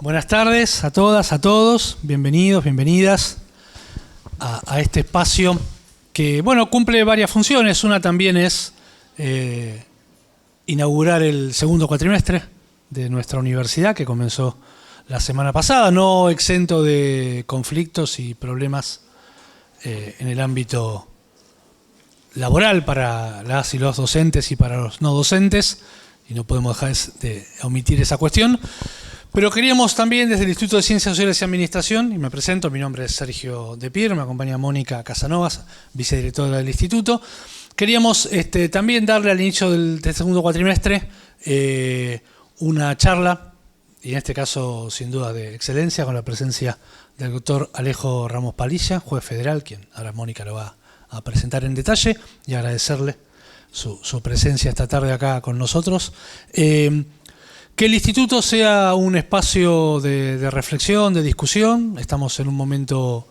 Buenas tardes a todas, a todos. Bienvenidos, bienvenidas a este espacio que, bueno, cumple varias funciones. Una también es inaugurar el segundo cuatrimestre de nuestra universidad, que comenzó la semana pasada, no exento de conflictos y problemas en el ámbito laboral para las y los docentes y para los no docentes, y no podemos dejar de omitir esa cuestión. Pero queríamos también desde el Instituto de Ciencias Sociales y Administración, y me presento, mi nombre es Sergio De Pier, me acompaña Mónica Casanovas, vicedirectora del Instituto. Queríamos también darle al inicio del segundo cuatrimestre una charla, y en este caso sin duda de excelencia, con la presencia del doctor Alejo Ramos Padilla, juez federal, quien ahora Mónica lo va a presentar en detalle, y agradecerle su presencia esta tarde acá con nosotros. Que el Instituto sea un espacio de reflexión, de discusión. Estamos en un momento,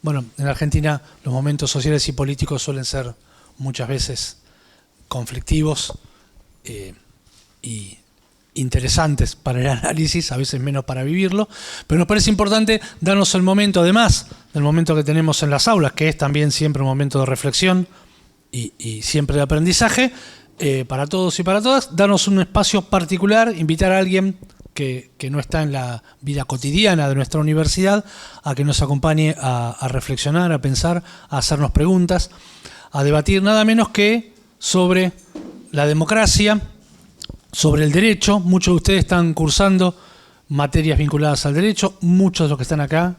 bueno, en Argentina los momentos sociales y políticos suelen ser muchas veces conflictivos y interesantes para el análisis, a veces menos para vivirlo, pero nos parece importante darnos el momento, además del momento que tenemos en las aulas, que es también siempre un momento de reflexión y siempre de aprendizaje, para todos y para todas, darnos un espacio particular, invitar a alguien que no está en la vida cotidiana de nuestra universidad a que nos acompañe a reflexionar, a pensar, a hacernos preguntas, a debatir nada menos que sobre la democracia, sobre el derecho. Muchos de ustedes están cursando materias vinculadas al derecho, muchos de los que están acá,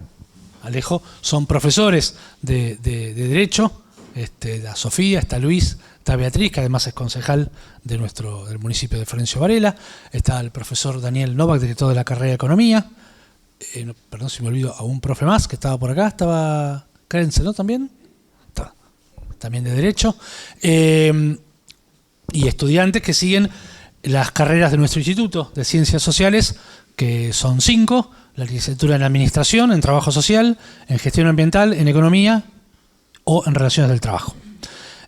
Alejo, son profesores de derecho. Está Sofía, está Luis, está Beatriz, que además es concejal del municipio de Florencio Varela, está el profesor Daniel Novak, director de la carrera de Economía, perdón si me olvido a un profe más que estaba por acá, estaba Créense, ¿no? También de Derecho, y estudiantes que siguen las carreras de nuestro Instituto de Ciencias Sociales, que son 5, la licenciatura en Administración, en Trabajo Social, en Gestión Ambiental, en Economía o en Relaciones del Trabajo.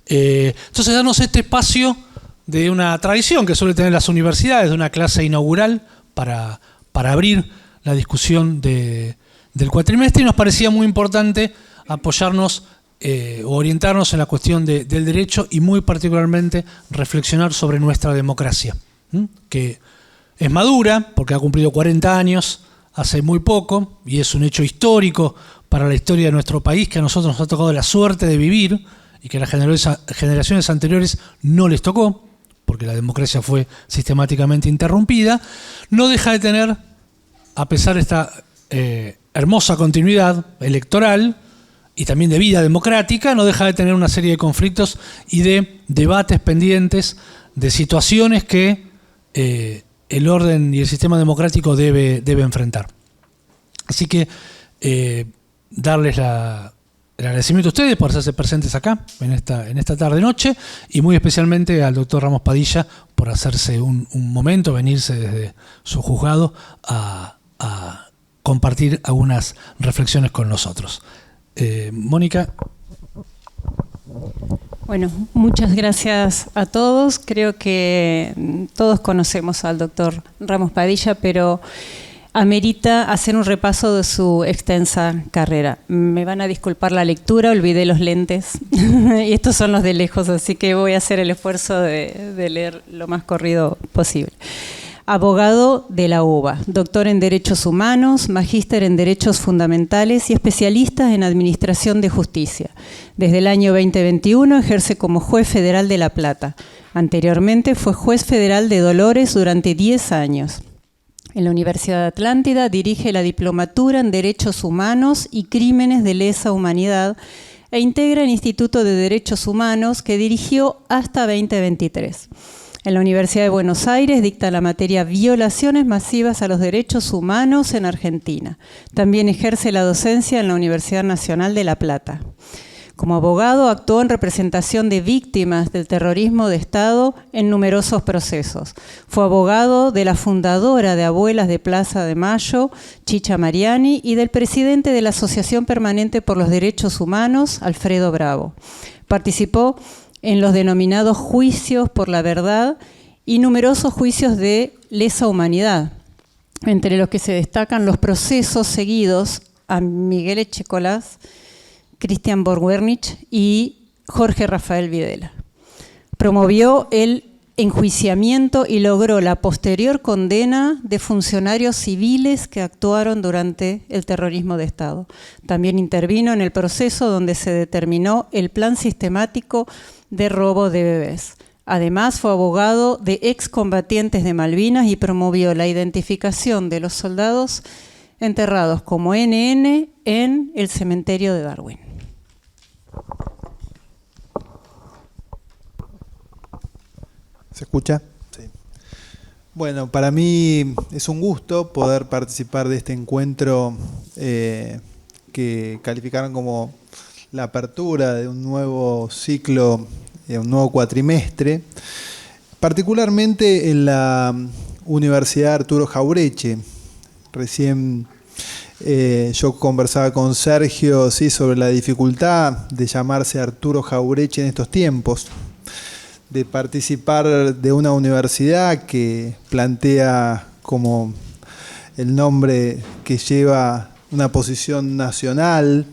Entonces, darnos este espacio de una tradición que suele tener las universidades, de una clase inaugural para abrir la discusión del cuatrimestre, y nos parecía muy importante apoyarnos o orientarnos en la cuestión del derecho y muy particularmente reflexionar sobre nuestra democracia, que es madura porque ha cumplido 40 años hace muy poco y es un hecho histórico para la historia de nuestro país, que a nosotros nos ha tocado la suerte de vivir y que a las generaciones anteriores no les tocó, porque la democracia fue sistemáticamente interrumpida. No deja de tener, a pesar de esta hermosa continuidad electoral y también de vida democrática, no deja de tener una serie de conflictos y de debates pendientes, de situaciones que el orden y el sistema democrático debe enfrentar. Así que darles el agradecimiento a ustedes por hacerse presentes acá en esta tarde-noche, y muy especialmente al doctor Ramos Padilla por hacerse un momento, venirse desde su juzgado a compartir algunas reflexiones con nosotros. Mónica. Bueno, muchas gracias a todos. Creo que todos conocemos al doctor Ramos Padilla, pero amerita hacer un repaso de su extensa carrera. Me van a disculpar la lectura, olvidé los lentes y estos son los de lejos, así que voy a hacer el esfuerzo de leer lo más corrido posible. Abogado de la UBA, doctor en Derechos Humanos, magíster en Derechos Fundamentales y especialista en Administración de Justicia. Desde el año 2021 ejerce como juez federal de La Plata. Anteriormente fue juez federal de Dolores durante 10 años. En la Universidad de Atlántida dirige la Diplomatura en Derechos Humanos y Crímenes de Lesa Humanidad e integra el Instituto de Derechos Humanos, que dirigió hasta 2023. En la Universidad de Buenos Aires dicta la materia Violaciones masivas a los derechos humanos en Argentina. También ejerce la docencia en la Universidad Nacional de La Plata. Como abogado actuó en representación de víctimas del terrorismo de Estado en numerosos procesos. Fue abogado de la fundadora de Abuelas de Plaza de Mayo, Chicha Mariani, y del presidente de la Asociación Permanente por los Derechos Humanos, Alfredo Bravo. Participó en los denominados juicios por la verdad y numerosos juicios de lesa humanidad. entre los que se destacan los procesos seguidos a Miguel Echecolás, Christian Borgwernich y Jorge Rafael Videla. Promovió el enjuiciamiento y logró la posterior condena de funcionarios civiles que actuaron durante el terrorismo de Estado. También intervino en el proceso donde se determinó el plan sistemático de robo de bebés. Además, fue abogado de excombatientes de Malvinas y promovió la identificación de los soldados enterrados como NN en el cementerio de Darwin. ¿Se escucha? Sí. Bueno, para mí es un gusto poder participar de este encuentro que calificaron como la apertura de un nuevo ciclo, un nuevo cuatrimestre, particularmente en la Universidad Arturo Jauretche. Recién yo conversaba con Sergio, ¿sí?, sobre la dificultad de llamarse Arturo Jauretche en estos tiempos, de participar de una universidad que plantea como el nombre que lleva una posición nacional,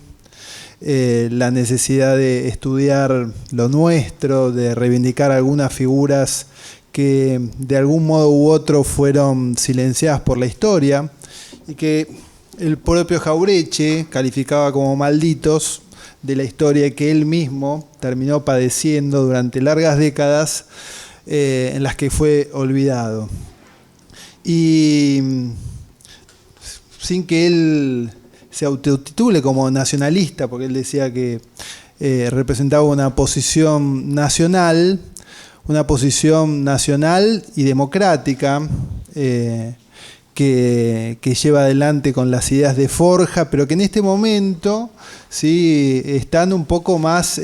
la necesidad de estudiar lo nuestro, de reivindicar algunas figuras que de algún modo u otro fueron silenciadas por la historia y que el propio Jauretche calificaba como malditos de la historia que él mismo terminó padeciendo durante largas décadas en las que fue olvidado. Y sin que él se autotitule como nacionalista, porque él decía que representaba una posición nacional y democrática, que lleva adelante con las ideas de Forja, pero que en este momento sí están un poco más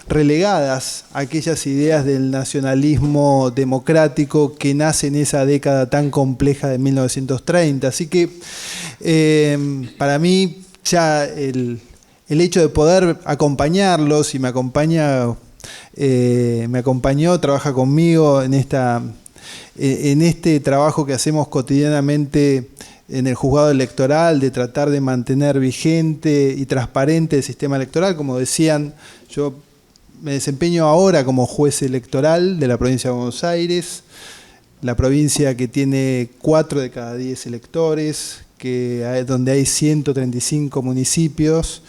relegadas a aquellas ideas del nacionalismo democrático que nace en esa década tan compleja de 1930. Así que para mí ya el hecho de poder acompañarlos, y me acompañó, trabaja conmigo en este trabajo que hacemos cotidianamente en el juzgado electoral, de tratar de mantener vigente y transparente el sistema electoral. Como decían, yo me desempeño ahora como juez electoral de la provincia de Buenos Aires, la provincia que tiene 4 de cada 10 electores, donde hay 135 municipios,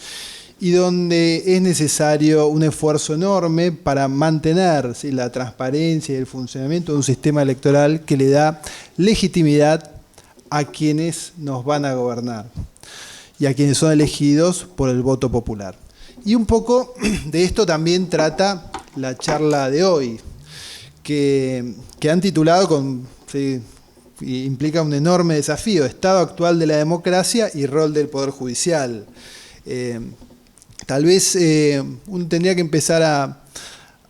y donde es necesario un esfuerzo enorme para mantener, ¿sí?, la transparencia y el funcionamiento de un sistema electoral que le da legitimidad a quienes nos van a gobernar y a quienes son elegidos por el voto popular. Y un poco de esto también trata la charla de hoy, que han titulado ¿sí?, implica un enorme desafío: Estado actual de la democracia y rol del Poder Judicial. Tal vez uno tendría que empezar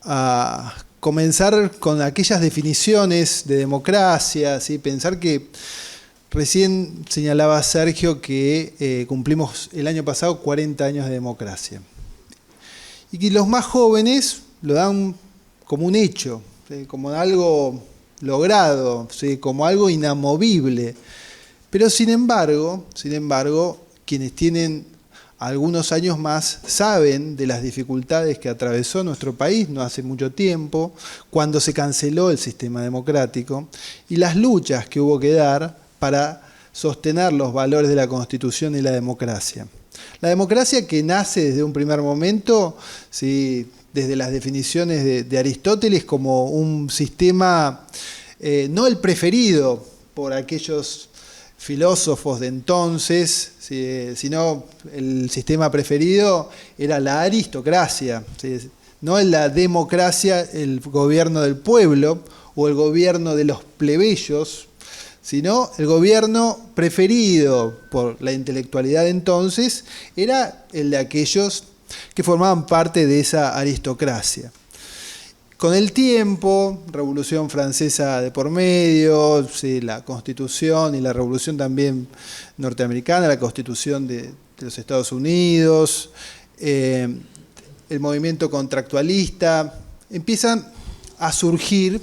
a comenzar con aquellas definiciones de democracia, ¿sí? Pensar que recién señalaba Sergio que cumplimos el año pasado 40 años de democracia. Y que los más jóvenes lo dan como un hecho, ¿sí?, como algo logrado, ¿sí?, como algo inamovible. Pero sin embargo, quienes tienen algunos años más saben de las dificultades que atravesó nuestro país no hace mucho tiempo, cuando se canceló el sistema democrático, y las luchas que hubo que dar para sostener los valores de la Constitución y la democracia. La democracia que nace desde un primer momento, ¿sí?, desde las definiciones de Aristóteles, como un sistema, no el preferido por aquellos filósofos de entonces, sino el sistema preferido era la aristocracia, no la democracia, el gobierno del pueblo o el gobierno de los plebeyos, sino el gobierno preferido por la intelectualidad de entonces era el de aquellos que formaban parte de esa aristocracia. Con el tiempo, Revolución Francesa de por medio, ¿sí?, la Constitución y la Revolución también norteamericana, la Constitución de los Estados Unidos, el movimiento contractualista, empiezan a surgir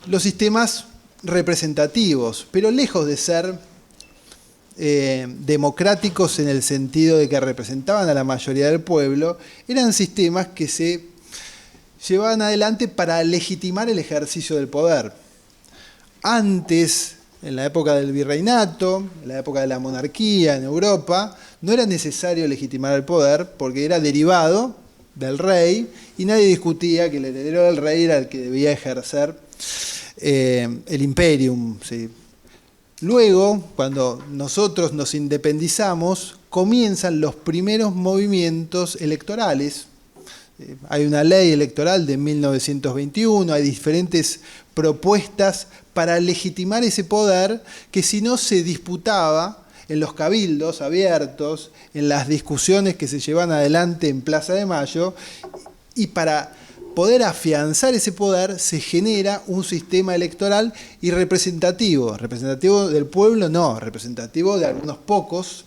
los sistemas representativos, pero lejos de ser democráticos en el sentido de que representaban a la mayoría del pueblo, eran sistemas que se llevaban adelante para legitimar el ejercicio del poder. Antes, en la época del virreinato, en la época de la monarquía en Europa, no era necesario legitimar el poder porque era derivado del rey y nadie discutía que el heredero del rey era el que debía ejercer el imperium, ¿sí? Luego, cuando nosotros nos independizamos, comienzan los primeros movimientos electorales. Hay una ley electoral de 1921, hay diferentes propuestas para legitimar ese poder que si no se disputaba en los cabildos abiertos, en las discusiones que se llevan adelante en Plaza de Mayo, y para poder afianzar ese poder se genera un sistema electoral y representativo. Representativo del pueblo no, representativo de algunos pocos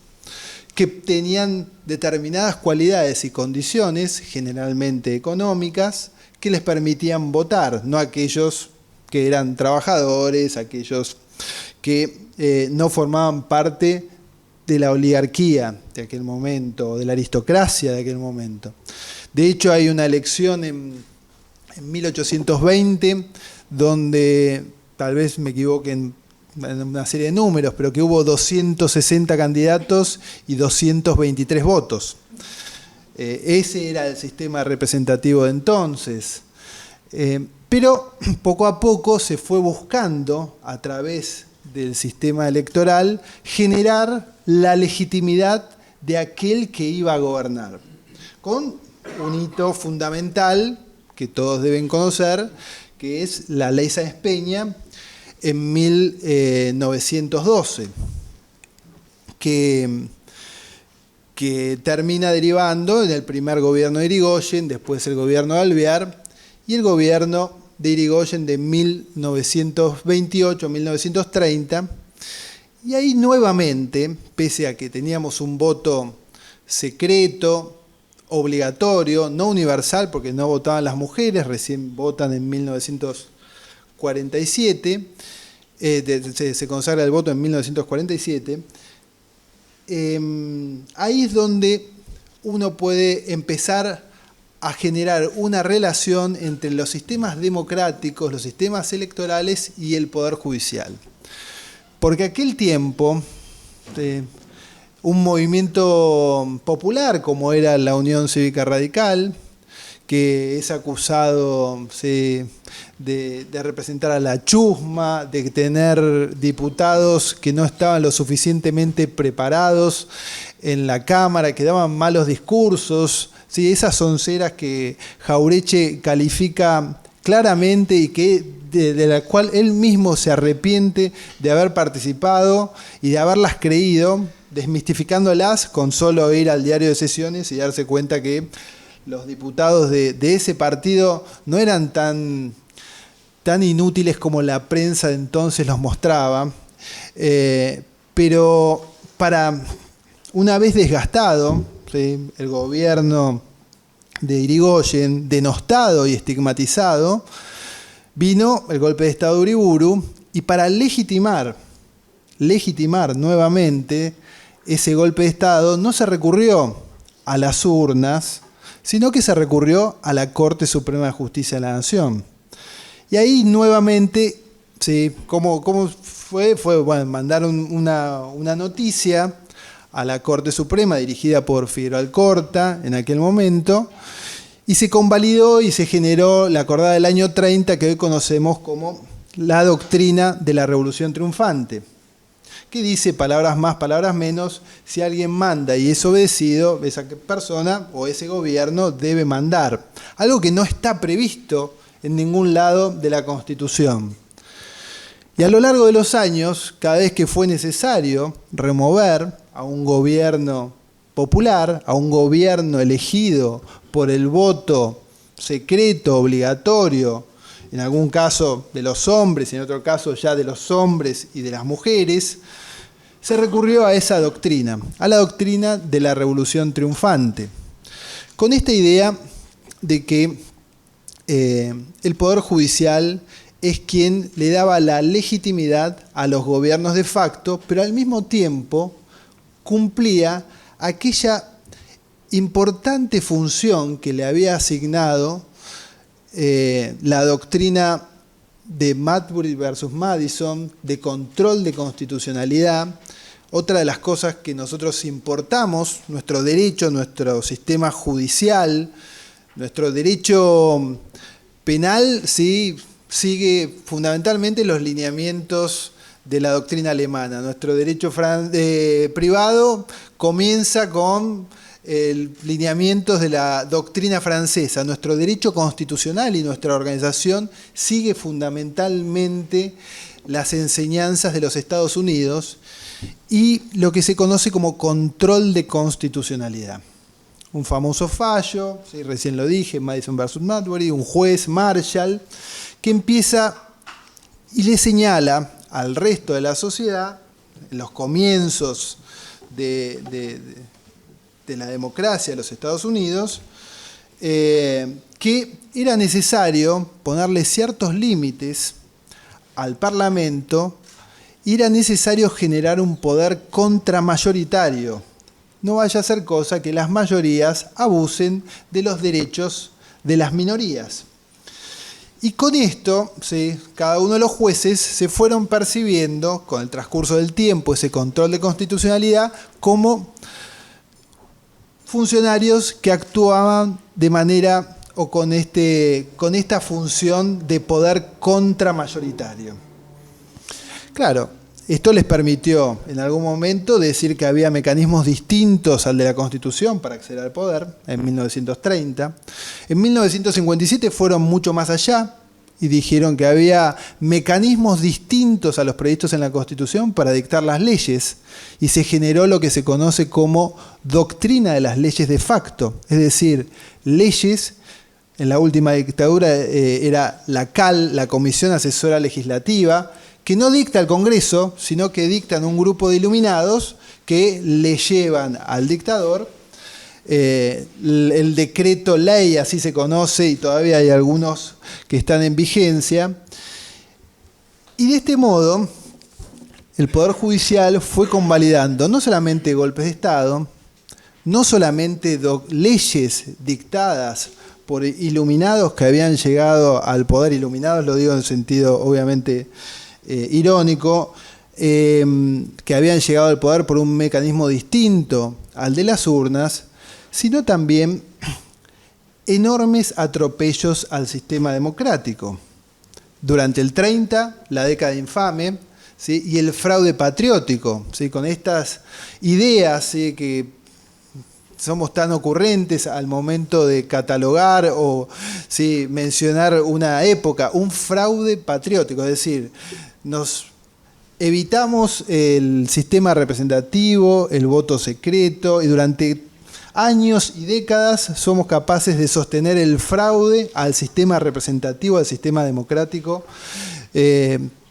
que tenían determinadas cualidades y condiciones, generalmente económicas, que les permitían votar, no aquellos que eran trabajadores, aquellos que no formaban parte de la oligarquía de aquel momento, de la aristocracia de aquel momento. De hecho, hay una elección en 1820, donde, tal vez me equivoque en una serie de números, pero que hubo 260 candidatos y 223 votos. Ese era el sistema representativo de entonces. Pero poco a poco se fue buscando, a través del sistema electoral, generar la legitimidad de aquel que iba a gobernar, con un hito fundamental que todos deben conocer, que es la Ley Sáenz Peña en 1912, que termina derivando en el primer gobierno de Irigoyen, después el gobierno de Alvear, y el gobierno de Irigoyen de 1928-1930, y ahí nuevamente, pese a que teníamos un voto secreto, obligatorio, no universal, porque no votaban las mujeres, recién votan en 1947, se consagra el voto en 1947, ahí es donde uno puede empezar a generar una relación entre los sistemas democráticos, los sistemas electorales y el Poder Judicial. Porque aquel tiempo, un movimiento popular como era la Unión Cívica Radical, que es acusado de representar a la chusma, de tener diputados que no estaban lo suficientemente preparados en la Cámara, que daban malos discursos, ¿sí? Esas sonceras que Jauretche califica claramente y que de la cual él mismo se arrepiente de haber participado y de haberlas creído, desmistificándolas con solo ir al diario de sesiones y darse cuenta que los diputados de ese partido no eran tan inútiles como la prensa de entonces los mostraba, pero para una vez desgastado, ¿sí?, el gobierno de Irigoyen, denostado y estigmatizado, vino el golpe de Estado de Uriburu, y para legitimar nuevamente ese golpe de Estado no se recurrió a las urnas, sino que se recurrió a la Corte Suprema de Justicia de la Nación. Y ahí nuevamente, ¿sí?, ¿cómo fue? Bueno, mandaron una noticia a la Corte Suprema dirigida por Figueroa Alcorta en aquel momento, y se convalidó y se generó la acordada del año 30 que hoy conocemos como la doctrina de la Revolución Triunfante, que dice, palabras más, palabras menos, si alguien manda y es obedecido, esa persona o ese gobierno debe mandar. Algo que no está previsto en ningún lado de la Constitución. Y a lo largo de los años, cada vez que fue necesario remover a un gobierno popular, a un gobierno elegido por el voto secreto, obligatorio, en algún caso de los hombres, en otro caso ya de los hombres y de las mujeres, se recurrió a esa doctrina, a la doctrina de la Revolución Triunfante, con esta idea de que el Poder Judicial es quien le daba la legitimidad a los gobiernos de facto, pero al mismo tiempo cumplía aquella importante función que le había asignado la doctrina de Marbury versus Madison, de control de constitucionalidad. Otra de las cosas que nosotros importamos, nuestro derecho, nuestro sistema judicial, nuestro derecho penal, sí, sigue fundamentalmente los lineamientos de la doctrina alemana. Nuestro derecho privado comienza con lineamientos de la doctrina francesa. Nuestro derecho constitucional y nuestra organización sigue fundamentalmente las enseñanzas de los Estados Unidos y lo que se conoce como control de constitucionalidad. Un famoso fallo, ¿sí? Recién lo dije, Madison versus Marbury, un juez, Marshall, que empieza y le señala al resto de la sociedad, en los comienzos de la democracia de los Estados Unidos, que era necesario ponerle ciertos límites al Parlamento y era necesario generar un poder contramayoritario. No vaya a ser cosa que las mayorías abusen de los derechos de las minorías. Y con esto, ¿sí?, cada uno de los jueces se fueron percibiendo, con el transcurso del tiempo, ese control de constitucionalidad, como funcionarios que actuaban de manera o con esta función de poder contramayoritario. Claro, esto les permitió en algún momento decir que había mecanismos distintos al de la Constitución para acceder al poder, en 1930. En 1957 fueron mucho más allá y dijeron que había mecanismos distintos a los previstos en la Constitución para dictar las leyes, y se generó lo que se conoce como doctrina de las leyes de facto, es decir, leyes. En la última dictadura era la CAL, la Comisión Asesora Legislativa, que no dicta el Congreso, sino que dictan un grupo de iluminados que le llevan al dictador el decreto ley, así se conoce, y todavía hay algunos que están en vigencia. Y de este modo, el Poder Judicial fue convalidando no solamente golpes de Estado, no solamente leyes dictadas por iluminados que habían llegado al poder, iluminados lo digo en sentido obviamente irónico, que habían llegado al poder por un mecanismo distinto al de las urnas, sino también enormes atropellos al sistema democrático. Durante el 30, la década infame, ¿sí?, y el fraude patriótico, ¿sí?, con estas ideas, ¿sí?, que somos tan ocurrentes al momento de catalogar o, ¿sí?, mencionar una época, un fraude patriótico, es decir, nos evitamos el sistema representativo, el voto secreto, y durante años y décadas somos capaces de sostener el fraude al sistema representativo, al sistema democrático,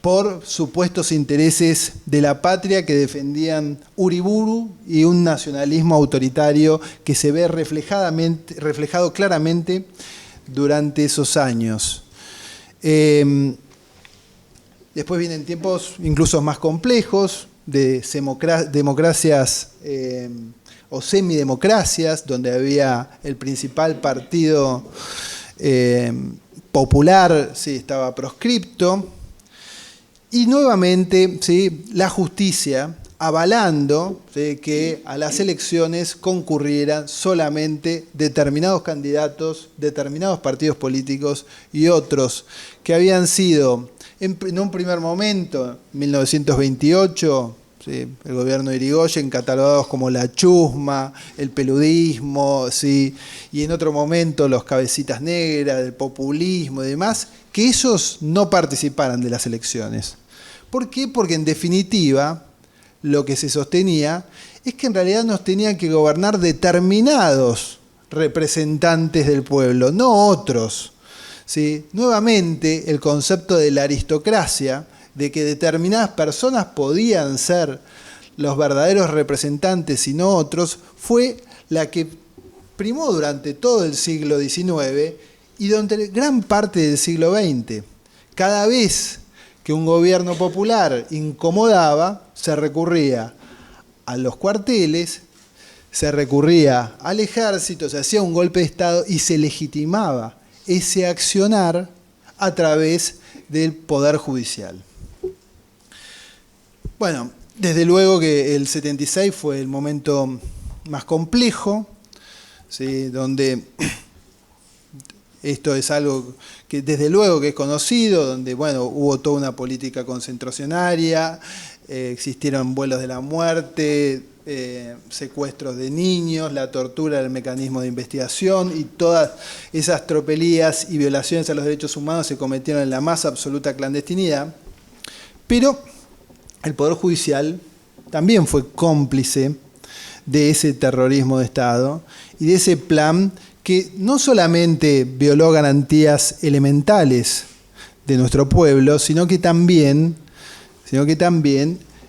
por supuestos intereses de la patria que defendían Uriburu y un nacionalismo autoritario que se ve reflejado claramente durante esos años. Después vienen tiempos incluso más complejos de democracias o semidemocracias, donde había el principal partido popular, sí, estaba proscripto. Y nuevamente, ¿sí?, la justicia avalando, ¿sí?, que a las elecciones concurrieran solamente determinados candidatos, determinados partidos políticos y otros que habían sido, en un primer momento, en 1928, ¿sí?, el gobierno de Irigoyen, catalogados como la chusma, el peludismo, ¿sí?, y en otro momento los cabecitas negras, el populismo y demás, que esos no participaran de las elecciones. ¿Por qué? Porque en definitiva lo que se sostenía es que en realidad nos tenían que gobernar determinados representantes del pueblo, no otros, ¿sí? Nuevamente el concepto de la aristocracia, de que determinadas personas podían ser los verdaderos representantes y no otros, fue la que primó durante todo el siglo XIX y durante gran parte del siglo XX. cada vez que un gobierno popular incomodaba, se recurría a los cuarteles, se recurría al ejército, se hacía un golpe de Estado y se legitimaba ese accionar a través del Poder Judicial. Bueno, desde luego que el 76 fue el momento más complejo, ¿sí? Donde esto es algo que desde luego que es conocido, donde bueno, hubo toda una política concentracionaria, existieron vuelos de la muerte, secuestros de niños, la tortura del mecanismo de investigación, y todas esas tropelías y violaciones a los derechos humanos se cometieron en la más absoluta clandestinidad. Pero el Poder Judicial también fue cómplice de ese terrorismo de Estado y de ese plan que no solamente violó garantías elementales de nuestro pueblo, sino que también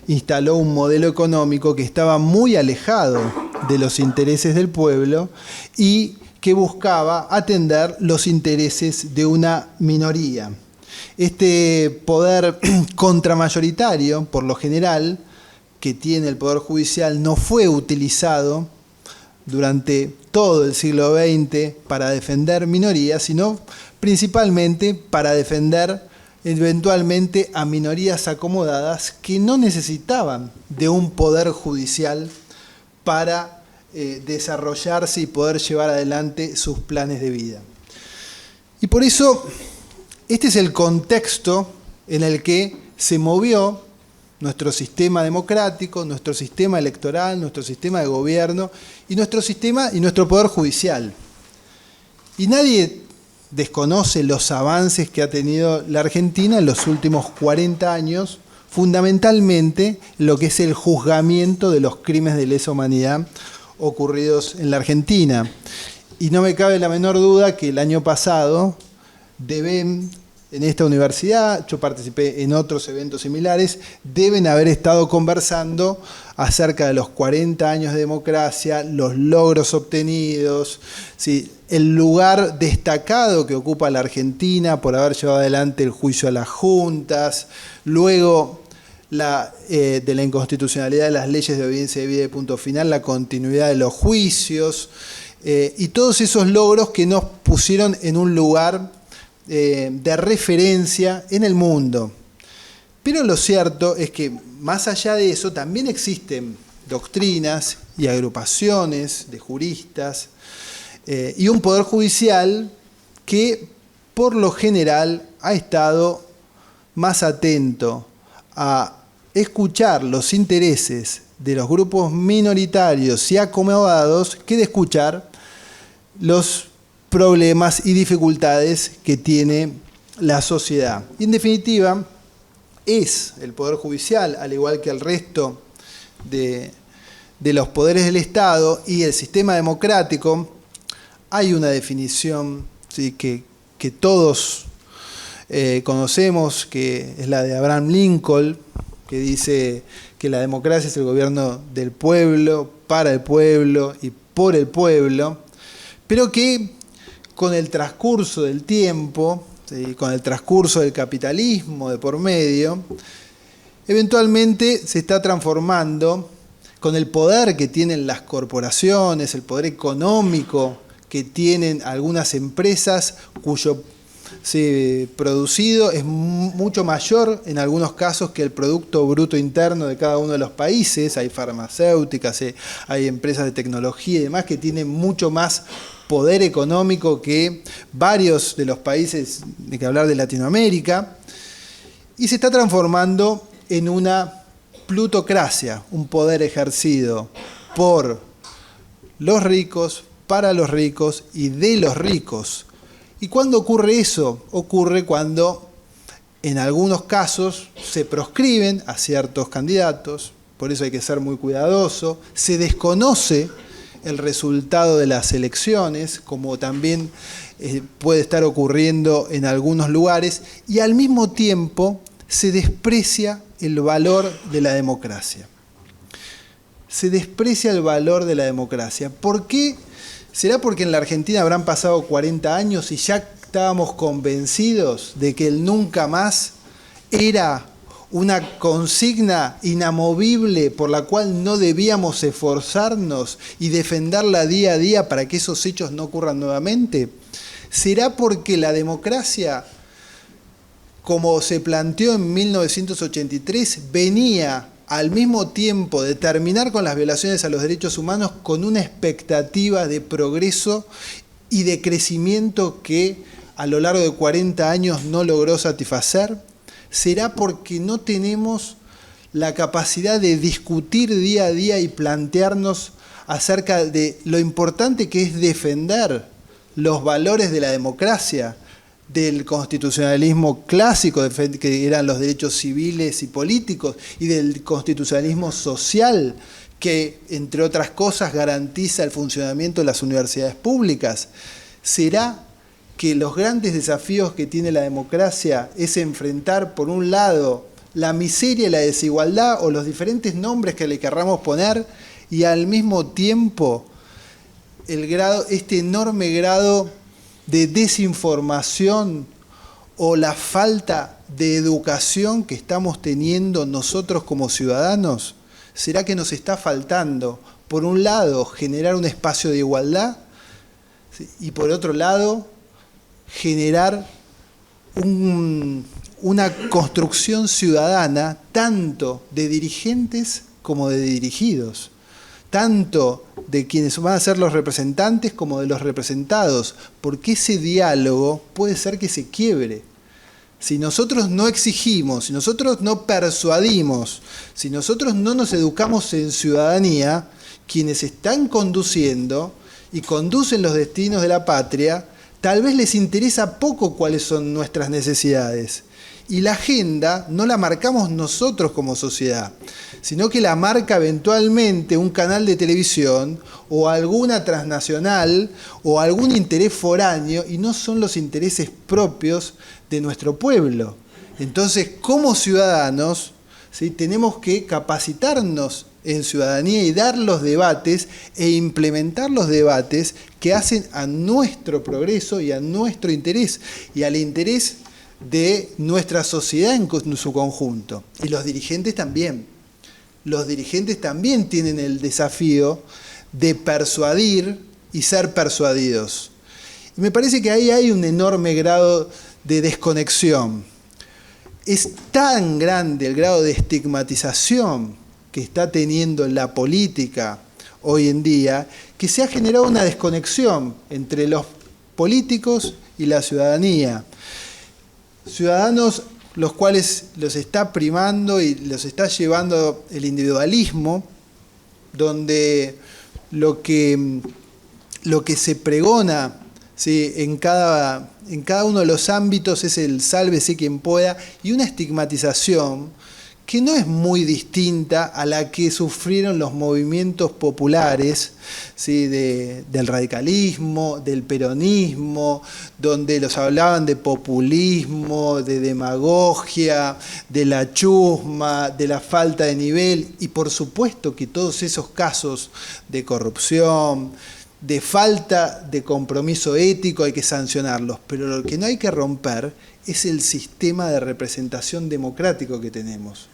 instaló un modelo económico que estaba muy alejado de los intereses del pueblo y que buscaba atender los intereses de una minoría. Este poder contramayoritario, por lo general, que tiene el Poder Judicial, no fue utilizado durante todo el siglo XX para defender minorías, sino principalmente para defender eventualmente a minorías acomodadas que no necesitaban de un poder judicial para desarrollarse y poder llevar adelante sus planes de vida. Y por eso, este es el contexto en el que se movió nuestro sistema democrático, nuestro sistema electoral, nuestro sistema de gobierno y nuestro poder judicial. Y nadie desconoce los avances que ha tenido la Argentina en los últimos 40 años, fundamentalmente lo que es el juzgamiento de los crímenes de lesa humanidad ocurridos en la Argentina. Y no me cabe la menor duda que el año pasado deben, en esta universidad, yo participé en otros eventos similares, deben haber estado conversando acerca de los 40 años de democracia, los logros obtenidos, ¿sí? El lugar destacado que ocupa la Argentina por haber llevado adelante el juicio a las juntas, luego de la inconstitucionalidad de las leyes de obediencia debida y punto final, la continuidad de los juicios, y todos esos logros que nos pusieron en un lugar de referencia en el mundo. Pero lo cierto es que más allá de eso también existen doctrinas y agrupaciones de juristas y un poder judicial que por lo general ha estado más atento a escuchar los intereses de los grupos minoritarios y acomodados que de escuchar los problemas y dificultades que tiene la sociedad. Y en definitiva, es el Poder Judicial, al igual que el resto de los poderes del Estado y el sistema democrático. Hay una definición, ¿sí?, que todos conocemos, que es la de Abraham Lincoln, que dice que la democracia es el gobierno del pueblo, para el pueblo y por el pueblo, pero que con el transcurso del tiempo, ¿sí?, con el transcurso del capitalismo de por medio, eventualmente se está transformando con el poder que tienen las corporaciones, el poder económico que tienen algunas empresas cuyo producido es mucho mayor en algunos casos que el Producto Bruto Interno de cada uno de los países. Hay farmacéuticas, hay empresas de tecnología y demás que tienen mucho más poder económico que varios de los países, de que hablar de Latinoamérica, y se está transformando en una plutocracia, un poder ejercido por los ricos, para los ricos y de los ricos. ¿Y cuándo ocurre eso? Ocurre cuando en algunos casos se proscriben a ciertos candidatos, por eso hay que ser muy cuidadoso, se desconoce el resultado de las elecciones, como también puede estar ocurriendo en algunos lugares, y al mismo tiempo se desprecia el valor de la democracia. Se desprecia el valor de la democracia. ¿Por qué? ¿Será porque en la Argentina habrán pasado 40 años y ya estábamos convencidos de que el nunca más era una consigna inamovible por la cual no debíamos esforzarnos y defenderla día a día para que esos hechos no ocurran nuevamente? ¿Será porque la democracia, como se planteó en 1983, venía al mismo tiempo de terminar con las violaciones a los derechos humanos con una expectativa de progreso y de crecimiento que a lo largo de 40 años no logró satisfacer? ¿Será porque no tenemos la capacidad de discutir día a día y plantearnos acerca de lo importante que es defender los valores de la democracia, del constitucionalismo clásico, que eran los derechos civiles y políticos, y del constitucionalismo social, que, entre otras cosas, garantiza el funcionamiento de las universidades públicas? ¿Será que los grandes desafíos que tiene la democracia es enfrentar, por un lado, la miseria y la desigualdad, o los diferentes nombres que le querramos poner, y al mismo tiempo este enorme grado de desinformación o la falta de educación que estamos teniendo nosotros como ciudadanos? ¿Será que nos está faltando, por un lado, generar un espacio de igualdad y por otro lado, generar una construcción ciudadana tanto de dirigentes como de dirigidos, tanto de quienes van a ser los representantes como de los representados, porque ese diálogo puede ser que se quiebre? Si nosotros no exigimos, si nosotros no persuadimos, si nosotros no nos educamos en ciudadanía, quienes están conduciendo y conducen los destinos de la patria, tal vez les interesa poco cuáles son nuestras necesidades. Y la agenda no la marcamos nosotros como sociedad, sino que la marca eventualmente un canal de televisión o alguna transnacional o algún interés foráneo, y no son los intereses propios de nuestro pueblo. Entonces, como ciudadanos, ¿sí?, tenemos que capacitarnos en ciudadanía y dar los debates e implementar los debates que hacen a nuestro progreso y a nuestro interés y al interés de nuestra sociedad en su conjunto. Y los dirigentes también. Los dirigentes también tienen el desafío de persuadir y ser persuadidos. Y me parece que ahí hay un enorme grado de desconexión. Es tan grande el grado de estigmatización que está teniendo la política hoy en día, que se ha generado una desconexión entre los políticos y la ciudadanía. Ciudadanos los cuales los está primando y los está llevando el individualismo, donde lo que se pregona, ¿sí?, en cada uno de los ámbitos es el sálvese quien pueda, y una estigmatización que no es muy distinta a la que sufrieron los movimientos populares, ¿sí?, del radicalismo, del peronismo, donde los hablaban de populismo, de demagogia, de la chusma, de la falta de nivel, y por supuesto que todos esos casos de corrupción, de falta de compromiso ético hay que sancionarlos, pero lo que no hay que romper es el sistema de representación democrático que tenemos.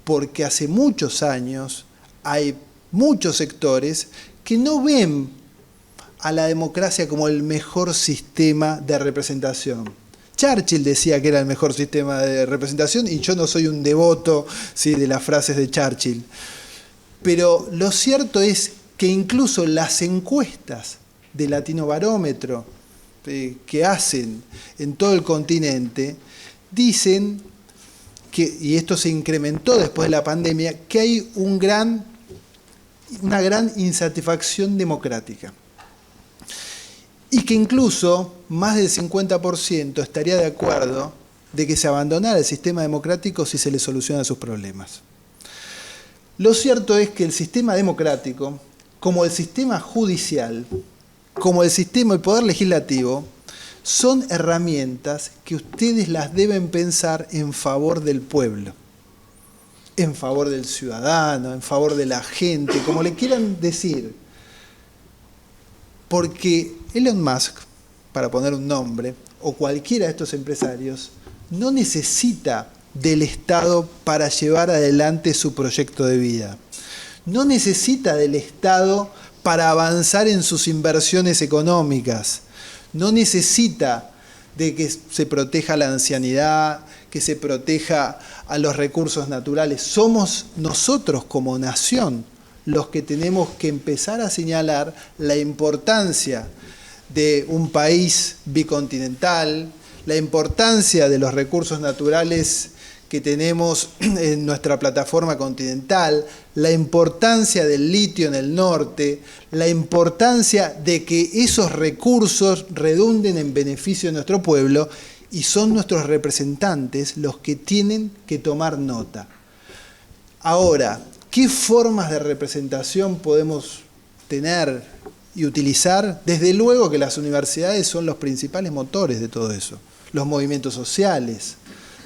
Porque hace muchos años hay muchos sectores que no ven a la democracia como el mejor sistema de representación. Churchill decía que era el mejor sistema de representación, y yo no soy un devoto, ¿sí?, de las frases de Churchill. Pero lo cierto es que incluso las encuestas de Latinobarómetro que hacen en todo el continente dicen que, y esto se incrementó después de la pandemia, que hay una gran insatisfacción democrática. Y que incluso más del 50% estaría de acuerdo de que se abandonara el sistema democrático si se le solucionan sus problemas. Lo cierto es que el sistema democrático, como el sistema judicial, como el poder legislativo, son herramientas que ustedes las deben pensar en favor del pueblo, en favor del ciudadano, en favor de la gente, como le quieran decir. Porque Elon Musk para poner un nombre, o cualquiera de estos empresarios, no necesita del Estado para llevar adelante su proyecto de vida. No necesita del Estado para avanzar en sus inversiones económicas. No necesita de que se proteja la ancianidad, que se proteja a los recursos naturales. Somos nosotros como nación los que tenemos que empezar a señalar la importancia de un país bicontinental, la importancia de los recursos naturales que tenemos en nuestra plataforma continental, la importancia del litio en el norte, la importancia de que esos recursos redunden en beneficio de nuestro pueblo, y son nuestros representantes los que tienen que tomar nota. Ahora, ¿qué formas de representación podemos tener y utilizar? Desde luego que las universidades son los principales motores de todo eso, los movimientos sociales,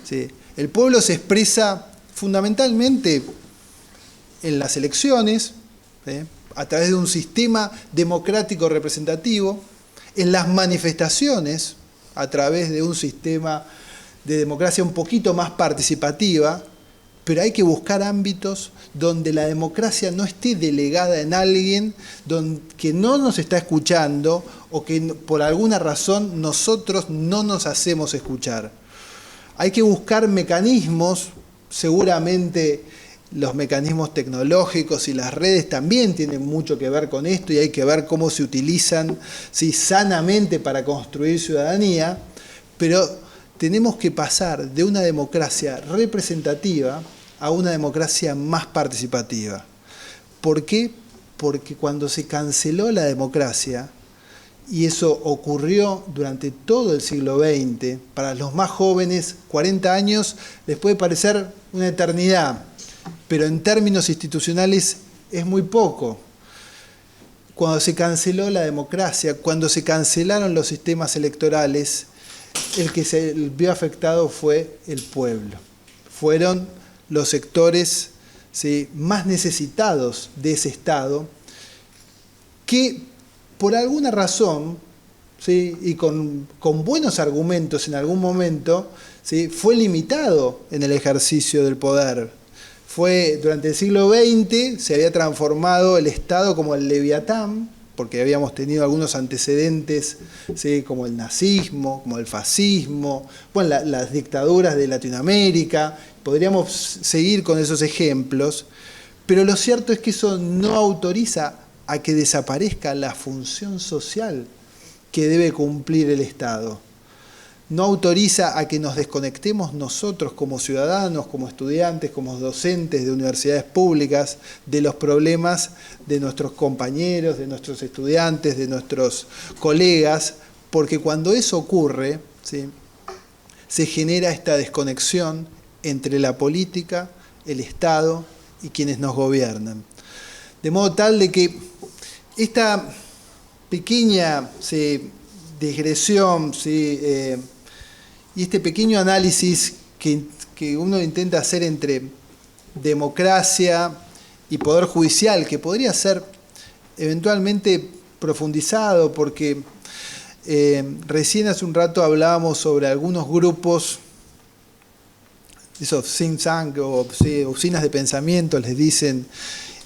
¿sí? El pueblo se expresa fundamentalmente en las elecciones, ¿sí?, a través de un sistema democrático representativo, en las manifestaciones, a través de un sistema de democracia un poquito más participativa, pero hay que buscar ámbitos donde la democracia no esté delegada en alguien que no nos está escuchando o que por alguna razón nosotros no nos hacemos escuchar. Hay que buscar mecanismos, seguramente los mecanismos tecnológicos y las redes también tienen mucho que ver con esto, y hay que ver cómo se utilizan, ¿sí?, sanamente para construir ciudadanía, pero tenemos que pasar de una democracia representativa a una democracia más participativa. ¿Por qué? Porque cuando se canceló la democracia, y eso ocurrió durante todo el siglo XX, para los más jóvenes, 40 años les puede parecer una eternidad, pero en términos institucionales es muy poco. Cuando se canceló la democracia, cuando se cancelaron los sistemas electorales, el que se vio afectado fue el pueblo. Fueron los sectores, ¿sí?, más necesitados de ese Estado, que por alguna razón, ¿sí?, y con buenos argumentos en algún momento, ¿sí?, fue limitado en el ejercicio del poder. Durante el siglo XX se había transformado el Estado como el Leviatán, porque habíamos tenido algunos antecedentes, ¿sí?, como el nazismo, como el fascismo, bueno, las dictaduras de Latinoamérica. Podríamos seguir con esos ejemplos, pero lo cierto es que eso no autoriza a que desaparezca la función social que debe cumplir el Estado. No autoriza a que nos desconectemos nosotros como ciudadanos, como estudiantes, como docentes de universidades públicas, de los problemas de nuestros compañeros, de nuestros estudiantes, de nuestros colegas, porque cuando eso ocurre, ¿sí?, se genera esta desconexión entre la política, el Estado y quienes nos gobiernan. De modo tal de que esta pequeña, ¿sí?, digresión, ¿sí?, y este pequeño análisis que uno intenta hacer entre democracia y poder judicial, que podría ser eventualmente profundizado, porque recién hace un rato hablábamos sobre algunos grupos, esos think tank o, ¿sí?, usinas de pensamiento, les dicen,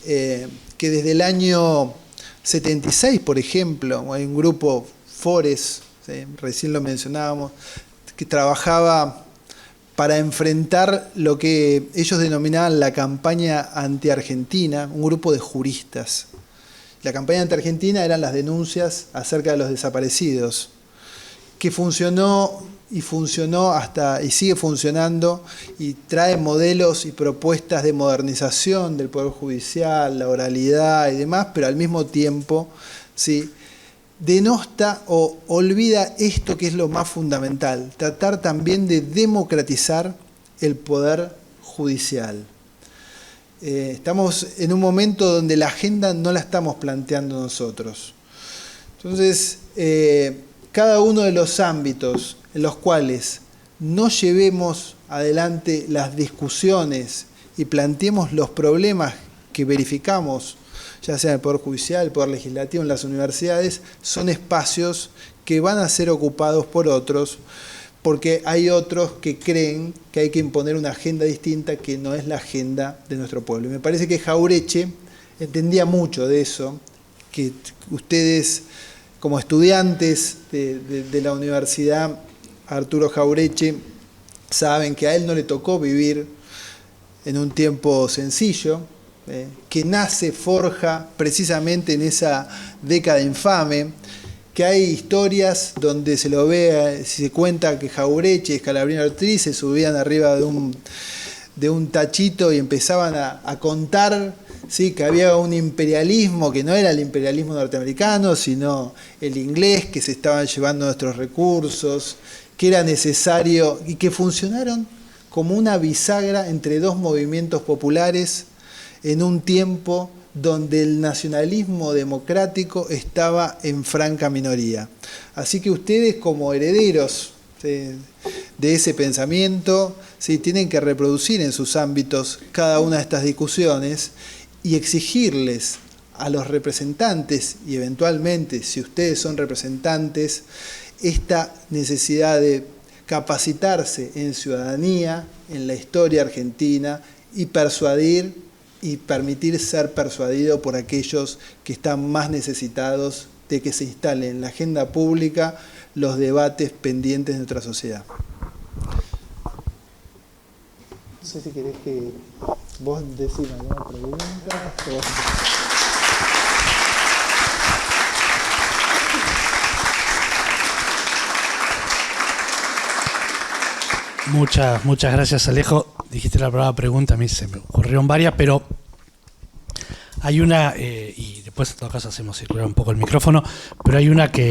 que desde el año 76, por ejemplo, hay un grupo, Fores, ¿sí?, recién lo mencionábamos, que trabajaba para enfrentar lo que ellos denominaban la campaña anti-argentina, un grupo de juristas. La campaña anti-argentina eran las denuncias acerca de los desaparecidos, que funcionó y sigue funcionando, y trae modelos y propuestas de modernización del Poder Judicial, la oralidad y demás, pero al mismo tiempo, ¿sí?, denosta o olvida esto que es lo más fundamental, tratar también de democratizar el poder judicial. Estamos en un momento donde la agenda no la estamos planteando nosotros. Entonces, cada uno de los ámbitos en los cuales no llevemos adelante las discusiones y planteemos los problemas que verificamos, ya sea en el Poder Judicial, el Poder Legislativo, en las universidades, son espacios que van a ser ocupados por otros, porque hay otros que creen que hay que imponer una agenda distinta que no es la agenda de nuestro pueblo. Y me parece que Jauretche entendía mucho de eso, que ustedes como estudiantes de la Universidad Arturo Jauretche saben que a él no le tocó vivir en un tiempo sencillo, que nace, forja precisamente en esa década infame, que hay historias donde se lo ve, se cuenta que Jauretche y Scalabrino Ortiz se subían arriba de un tachito y empezaban a contar, ¿sí?, que había un imperialismo que no era el imperialismo norteamericano, sino el inglés, que se estaban llevando nuestros recursos, que era necesario y que funcionaron como una bisagra entre dos movimientos populares en un tiempo donde el nacionalismo democrático estaba en franca minoría. Así que ustedes, como herederos de ese pensamiento, ¿sí?, tienen que reproducir en sus ámbitos cada una de estas discusiones y exigirles a los representantes, y eventualmente, si ustedes son representantes, esta necesidad de capacitarse en ciudadanía, en la historia argentina, y persuadir y permitir ser persuadido por aquellos que están más necesitados de que se instalen en la agenda pública los debates pendientes de nuestra sociedad. No sé si querés que vos decís alguna pregunta. Muchas gracias, Alejo. Dijiste la palabra pregunta, a mí se me ocurrieron varias, pero hay una, y después en todo caso hacemos circular un poco el micrófono, pero hay una que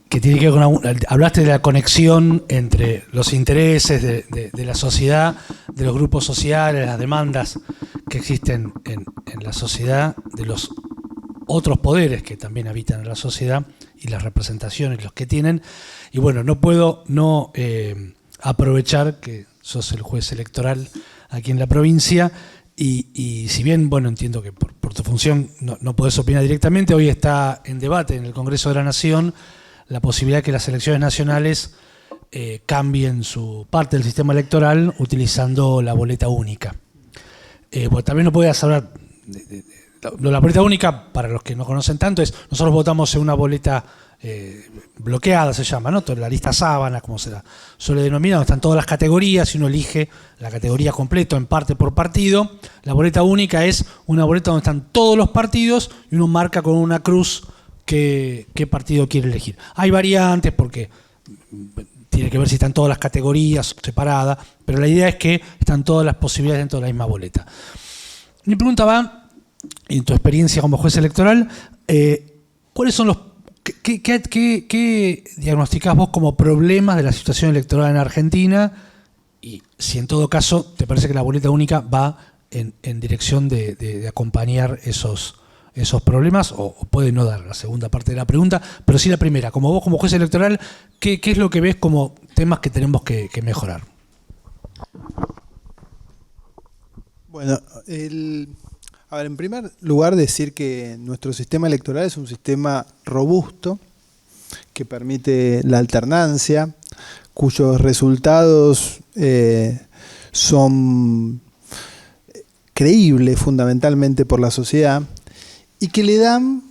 tiene que ver con hablaste de la conexión entre los intereses de la sociedad, de los grupos sociales, las demandas que existen en la sociedad, de los otros poderes que también habitan en la sociedad y las representaciones, los que tienen. Y bueno, no puedo no aprovechar que sos el juez electoral aquí en la provincia y si bien, bueno, entiendo que por tu función no podés opinar directamente, hoy está en debate en el Congreso de la Nación la posibilidad de que las elecciones nacionales cambien su parte del sistema electoral utilizando la boleta única. Bueno, también no podías hablar la boleta única, para los que no conocen tanto, es nosotros votamos en una boleta bloqueada, se llama, ¿no? La lista sábana, como se la suele denominar, donde están todas las categorías y uno elige la categoría completa en parte por partido. La boleta única es una boleta donde están todos los partidos y uno marca con una cruz qué partido quiere elegir. Hay variantes porque tiene que ver si están todas las categorías separadas, pero la idea es que están todas las posibilidades dentro de la misma boleta. Mi pregunta va, en tu experiencia como juez electoral, ¿cuáles son los ¿Qué diagnosticás vos como problemas de la situación electoral en Argentina? Y si en todo caso te parece que la boleta única va en dirección de acompañar esos problemas, o puede no dar la segunda parte de la pregunta, pero sí la primera. Como vos como juez electoral, ¿qué es lo que ves como temas que tenemos que mejorar? Bueno, a ver, en primer lugar decir que nuestro sistema electoral es un sistema robusto, que permite la alternancia, cuyos resultados son creíbles fundamentalmente por la sociedad y que le dan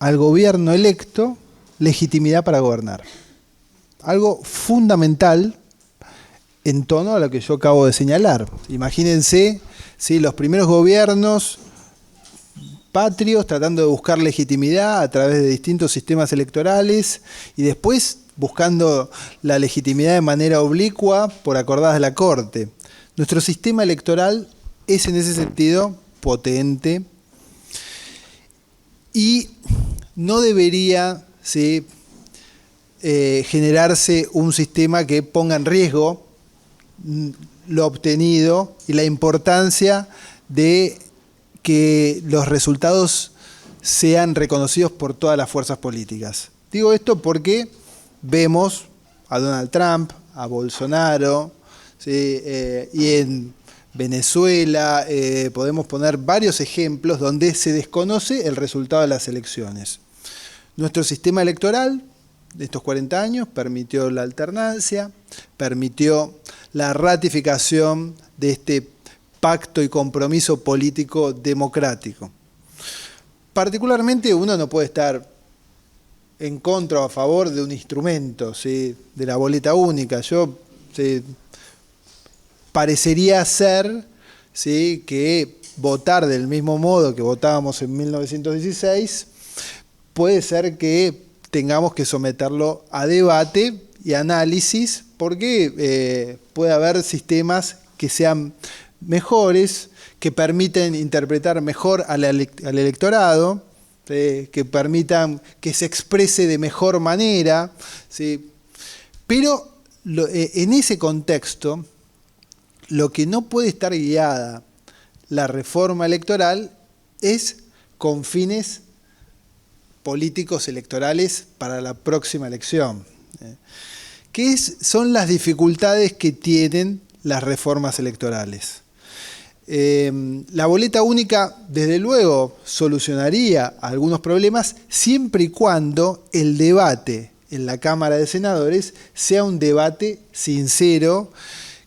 al gobierno electo legitimidad para gobernar. Algo fundamental en tono a lo que yo acabo de señalar. Imagínense, ¿sí?, los primeros gobiernos patrios tratando de buscar legitimidad a través de distintos sistemas electorales y después buscando la legitimidad de manera oblicua por acordadas de la Corte. Nuestro sistema electoral es en ese sentido potente y no debería, ¿sí?, generarse un sistema que ponga en riesgo lo obtenido y la importancia de que los resultados sean reconocidos por todas las fuerzas políticas. Digo esto porque vemos a Donald Trump, a Bolsonaro, ¿sí?, y en Venezuela podemos poner varios ejemplos donde se desconoce el resultado de las elecciones. Nuestro sistema electoral de estos 40 años permitió la alternancia, permitió la ratificación de este pacto y compromiso político democrático. Particularmente uno no puede estar en contra o a favor de un instrumento, ¿sí?, de la boleta única. Parecería ser, ¿sí?, que votar del mismo modo que votábamos en 1916 puede ser que tengamos que someterlo a debate y análisis, porque puede haber sistemas que sean mejores, que permiten interpretar mejor al electorado, que permitan que se exprese de mejor manera, ¿sí? Pero en ese contexto, lo que no puede estar guiada la reforma electoral es con fines políticos electorales para la próxima elección. ¿Qué son las dificultades que tienen las reformas electorales? La boleta única, desde luego, solucionaría algunos problemas siempre y cuando el debate en la Cámara de Senadores sea un debate sincero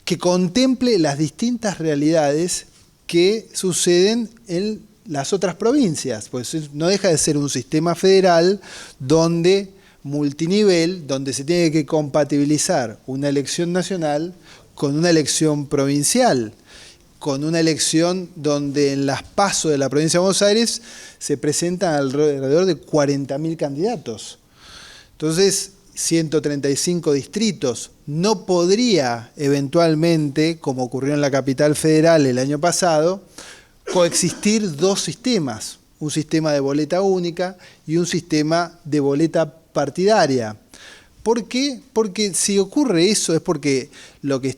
que contemple las distintas realidades que suceden en las otras provincias, pues no deja de ser un sistema federal donde multinivel, donde se tiene que compatibilizar una elección nacional con una elección provincial, con una elección donde en las PASO de la provincia de Buenos Aires se presentan alrededor de 40.000 candidatos. Entonces, 135 distritos. No podría eventualmente, como ocurrió en la capital federal el año pasado, coexistir dos sistemas, un sistema de boleta única y un sistema de boleta partidaria. ¿Por qué? Porque si ocurre eso es porque lo que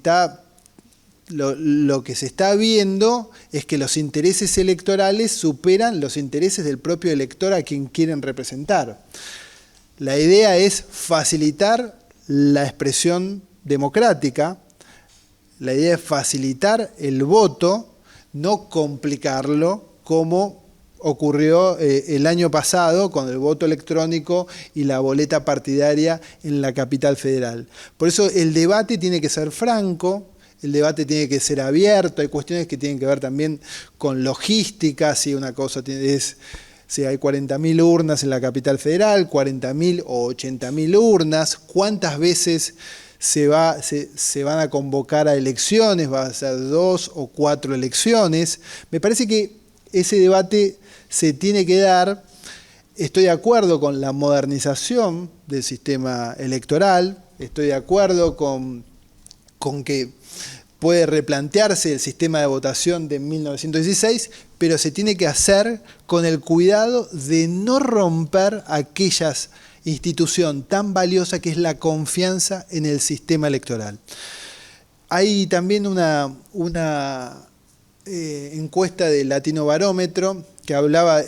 se está viendo es que los intereses electorales superan los intereses del propio elector a quien quieren representar. La idea es facilitar la expresión democrática, la idea es facilitar el voto, no complicarlo como ocurrió el año pasado con el voto electrónico y la boleta partidaria en la capital federal. Por eso el debate tiene que ser franco, el debate tiene que ser abierto, hay cuestiones que tienen que ver también con logística, si una cosa es... Si hay 40.000 urnas en la capital federal, 40.000 o 80.000 urnas, ¿cuántas veces se van a convocar a elecciones? ¿Va a ser 2 o 4 elecciones? Me parece que ese debate se tiene que dar. Estoy de acuerdo con la modernización del sistema electoral, estoy de acuerdo con que puede replantearse el sistema de votación de 1916, pero se tiene que hacer con el cuidado de no romper aquella institución tan valiosa que es la confianza en el sistema electoral. Hay también una encuesta de Latino Barómetro que hablaba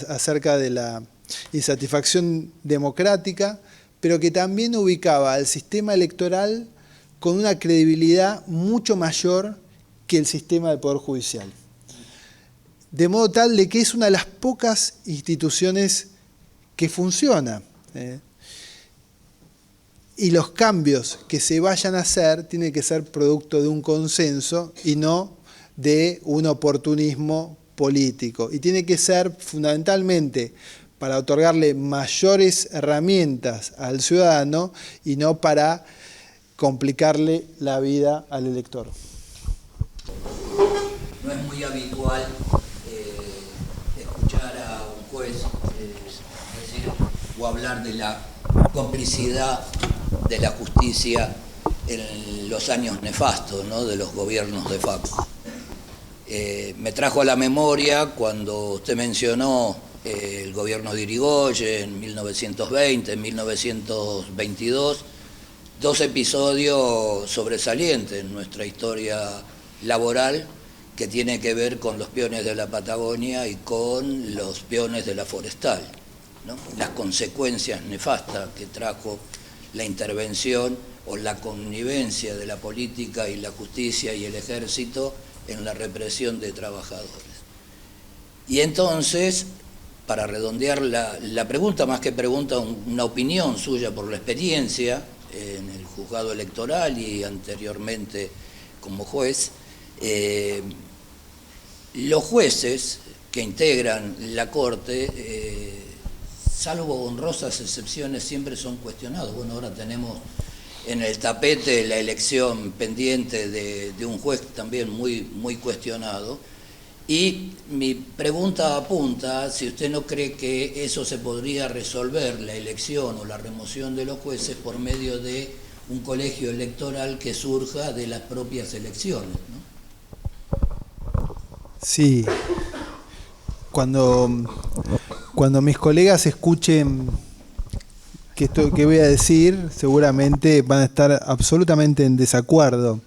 acerca de la insatisfacción democrática, pero que también ubicaba al sistema electoral con una credibilidad mucho mayor que el sistema del Poder Judicial. De modo tal de que es una de las pocas instituciones que funciona. Y los cambios que se vayan a hacer tienen que ser producto de un consenso y no de un oportunismo político. Y tiene que ser fundamentalmente para otorgarle mayores herramientas al ciudadano y no para complicarle la vida al elector. No es muy habitual escuchar a un juez decir o hablar de la complicidad de la justicia en los años nefastos, ¿no?, de los gobiernos de facto. Me trajo a la memoria cuando usted mencionó el gobierno de Irigoyen en 1920, en 1922, dos episodios sobresalientes en nuestra historia laboral que tiene que ver con los peones de la Patagonia y con los peones de la forestal, ¿no? Las consecuencias nefastas que trajo la intervención o la connivencia de la política y la justicia y el ejército en la represión de trabajadores. Y entonces para redondear la pregunta, más que pregunta, una opinión suya por la experiencia en el juzgado electoral y anteriormente como juez. Los jueces que integran la Corte, salvo honrosas excepciones, siempre son cuestionados. Bueno, ahora tenemos en el tapete la elección pendiente de un juez también muy cuestionado. Y mi pregunta apunta, si usted no cree que eso se podría resolver, la elección o la remoción de los jueces, por medio de un colegio electoral que surja de las propias elecciones, ¿no? Sí. Cuando mis colegas escuchen que esto que voy a decir, seguramente van a estar absolutamente en desacuerdo.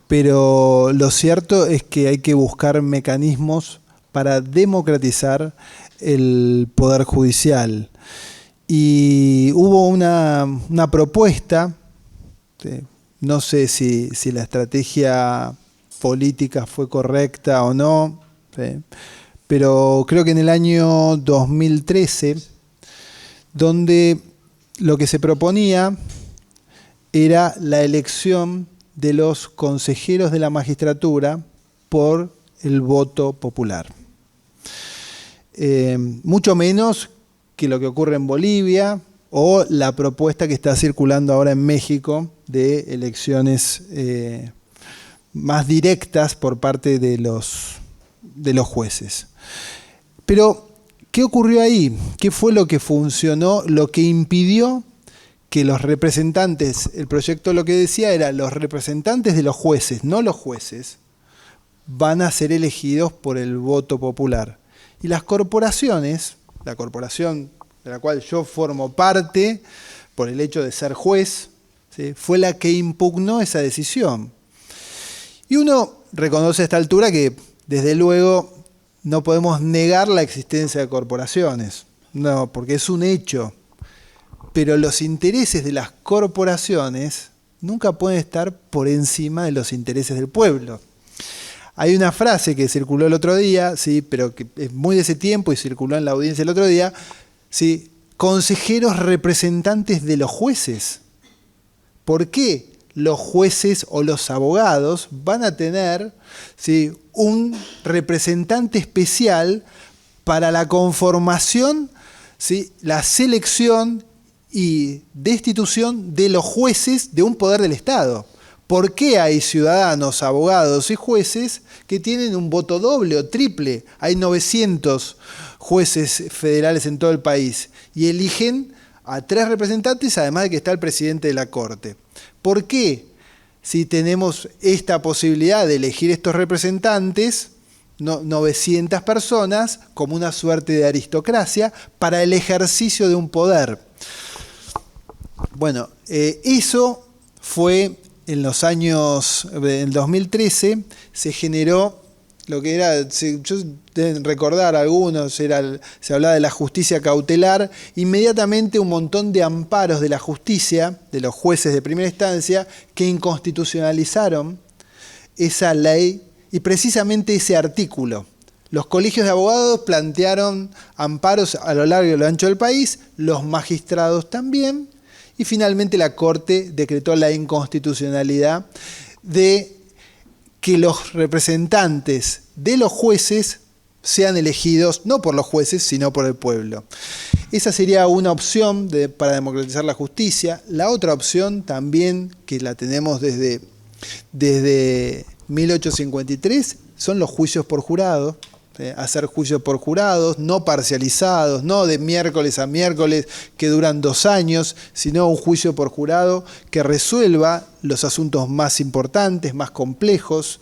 Pero lo cierto es que hay que buscar mecanismos para democratizar el poder judicial. Y hubo una propuesta, no sé si la estrategia política fue correcta o no, pero creo que en el año 2013, donde lo que se proponía era la elección de los consejeros de la magistratura por el voto popular. Mucho menos que lo que ocurre en Bolivia o la propuesta que está circulando ahora en México de elecciones más directas por parte de los jueces. Pero, ¿qué ocurrió ahí? ¿Qué fue lo que funcionó, lo que impidió que los representantes, el proyecto lo que decía era los representantes de los jueces, no los jueces, van a ser elegidos por el voto popular? Y las corporaciones, la corporación de la cual yo formo parte, por el hecho de ser juez, ¿sí?, fue la que impugnó esa decisión. Y uno reconoce a esta altura que, desde luego, no podemos negar la existencia de corporaciones, no, porque es un hecho. Pero los intereses de las corporaciones nunca pueden estar por encima de los intereses del pueblo. Hay una frase que circuló el otro día, sí, pero que es muy de ese tiempo y circuló en la audiencia el otro día, sí, consejeros representantes de los jueces. ¿Por qué los jueces o los abogados van a tener, sí, un representante especial para la conformación, sí, la selección y destitución de los jueces de un poder del Estado? ¿Por qué hay ciudadanos, abogados y jueces que tienen un voto doble o triple? Hay 900 jueces federales en todo el país y eligen a 3 representantes, además de que está el presidente de la Corte. ¿Por qué, si tenemos esta posibilidad de elegir estos representantes, 900 personas, como una suerte de aristocracia, para el ejercicio de un poder? Bueno, eso fue en los años, en 2013, se generó lo que era, yo deben recordar algunos, se hablaba de la justicia cautelar, inmediatamente un montón de amparos de la justicia, de los jueces de primera instancia, que inconstitucionalizaron esa ley y precisamente ese artículo. Los colegios de abogados plantearon amparos a lo largo y a lo ancho del país, los magistrados también, y finalmente la Corte decretó la inconstitucionalidad de que los representantes de los jueces sean elegidos no por los jueces, sino por el pueblo. Esa sería una opción para democratizar la justicia. La otra opción también, que la tenemos desde 1853, son los juicios por jurado. Hacer juicios por jurados, no parcializados, no de miércoles a miércoles que duran 2 años, sino un juicio por jurado que resuelva los asuntos más importantes, más complejos.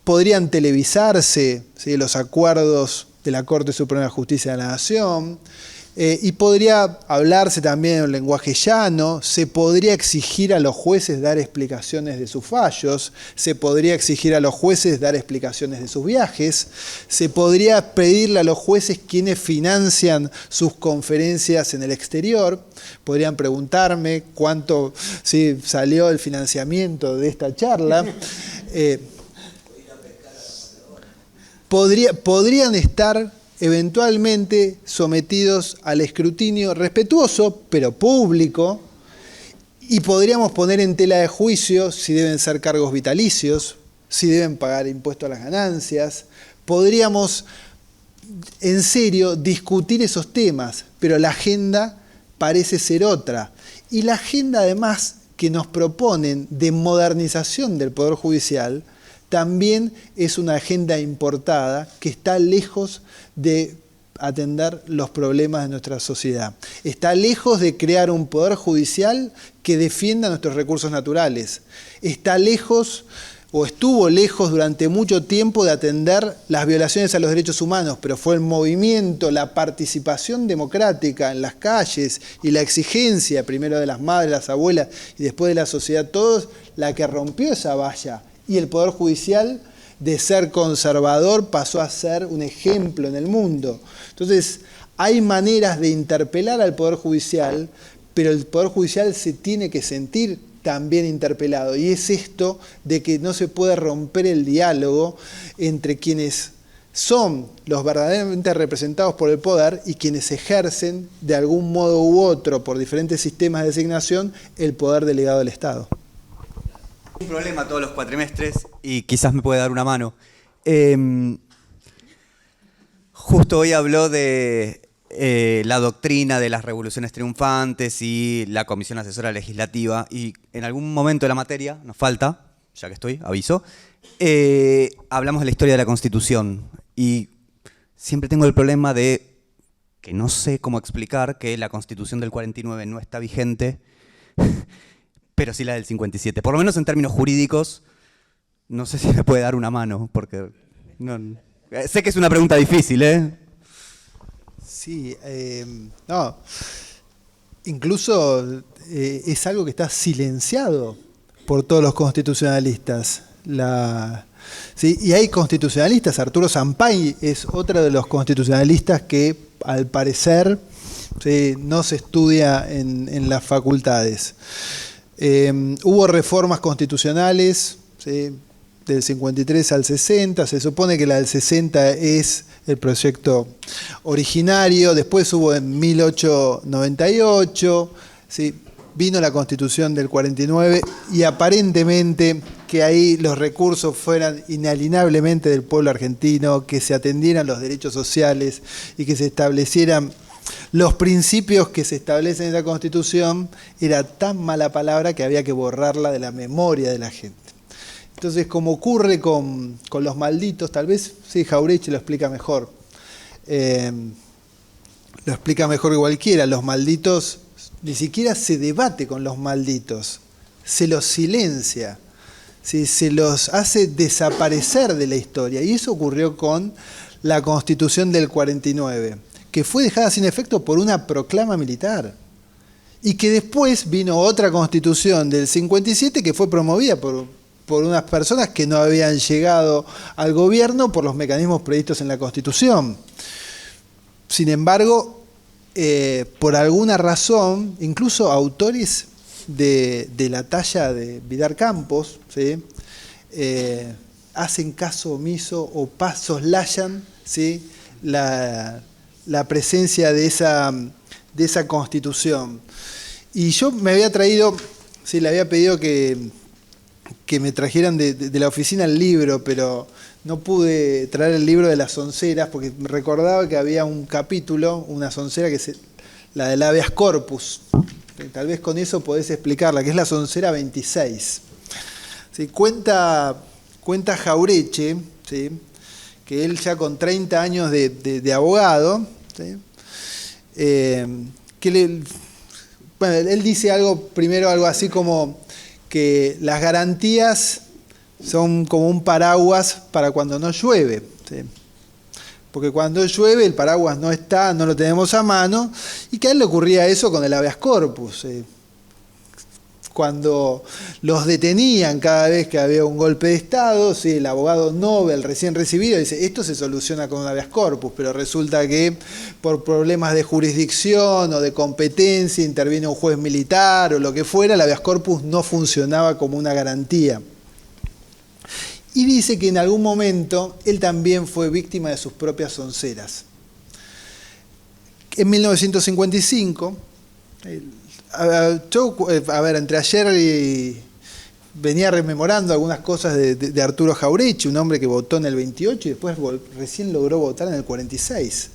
Podrían televisarse, ¿sí?, los acuerdos de la Corte Suprema de Justicia de la Nación, y podría hablarse también en un lenguaje llano, se podría exigir a los jueces dar explicaciones de sus fallos, se podría exigir a los jueces dar explicaciones de sus viajes, se podría pedirle a los jueces quienes financian sus conferencias en el exterior, podrían preguntarme cuánto, sí, salió el financiamiento de esta charla. Podrían estar eventualmente sometidos al escrutinio respetuoso, pero público, y podríamos poner en tela de juicio si deben ser cargos vitalicios, si deben pagar impuesto a las ganancias. Podríamos, en serio, discutir esos temas, pero la agenda parece ser otra. Y la agenda, además, que nos proponen de modernización del Poder Judicial, también es una agenda importada que está lejos de atender los problemas de nuestra sociedad. Está lejos de crear un Poder Judicial que defienda nuestros recursos naturales. Está lejos, o estuvo lejos durante mucho tiempo, de atender las violaciones a los derechos humanos, pero fue el movimiento, la participación democrática en las calles y la exigencia, primero de las madres, las abuelas y después de la sociedad, todos, la que rompió esa valla. Y el Poder Judicial, de ser conservador, pasó a ser un ejemplo en el mundo. Entonces, hay maneras de interpelar al Poder Judicial, pero el Poder Judicial se tiene que sentir también interpelado. Y es esto de que no se puede romper el diálogo entre quienes son los verdaderamente representados por el poder y quienes ejercen de algún modo u otro, por diferentes sistemas de designación, el poder delegado del Estado. Un problema todos los cuatrimestres y quizás me puede dar una mano. Justo hoy habló de la doctrina de las revoluciones triunfantes y la Comisión Asesora Legislativa, y en algún momento de la materia, nos falta, ya que estoy, aviso, hablamos de la historia de la Constitución, y siempre tengo el problema de que no sé cómo explicar que la Constitución del 49 no está vigente, pero sí la del 57. Por lo menos en términos jurídicos, no sé si me puede dar una mano, porque sé que es una pregunta difícil, ¿eh? Sí, no. Incluso es algo que está silenciado por todos los constitucionalistas. Sí, y hay constitucionalistas, Arturo Sampay es otro de los constitucionalistas que al parecer sí, no se estudia en las facultades. Hubo reformas constitucionales, ¿sí? Del 53 al 60, se supone que la del 60 es el proyecto originario, después hubo en 1898, ¿sí? Vino la Constitución del 49 y aparentemente que ahí los recursos fueran inalienablemente del pueblo argentino, que se atendieran los derechos sociales y que se establecieran los principios que se establecen en la Constitución, era tan mala palabra que había que borrarla de la memoria de la gente. Entonces, como ocurre con los malditos, tal vez, sí, Jauretche lo explica mejor. Lo explica mejor que cualquiera. Los malditos, ni siquiera se debate con los malditos, se los silencia, ¿sí? Se los hace desaparecer de la historia. Y eso ocurrió con la Constitución del 49, que fue dejada sin efecto por una proclama militar. Y que después vino otra Constitución del 57 que fue promovida por unas personas que no habían llegado al gobierno por los mecanismos previstos en la Constitución. Sin embargo, por alguna razón, incluso autores de la talla de Vidar Campos, ¿sí? Hacen caso omiso o soslayan, ¿sí? la presencia de esa Constitución. Y yo me había traído, sí, le había pedido que me trajeran de la oficina el libro, pero no pude traer el libro de las sonceras porque me recordaba que había un capítulo, una soncera que es la del habeas corpus. Tal vez con eso podés explicarla, que es la soncera 26. ¿Sí? Cuenta Jauretche, ¿sí? Que él ya con 30 años de abogado, ¿sí? Bueno, él dice primero algo así como que las garantías son como un paraguas para cuando no llueve, ¿sí? Porque cuando llueve el paraguas no está, no lo tenemos a mano, y que a él le ocurría eso con el habeas corpus, ¿sí? Cuando los detenían cada vez que había un golpe de Estado, ¿sí? El abogado Nobel recién recibido dice, esto se soluciona con un habeas corpus, pero resulta que por problemas de jurisdicción o de competencia interviene un juez militar o lo que fuera, el habeas corpus no funcionaba como una garantía. Y dice que en algún momento él también fue víctima de sus propias sonceras. En 1955, entre ayer y venía rememorando algunas cosas de Arturo Jauretche, un hombre que votó en el 28 y después recién logró votar en el 46.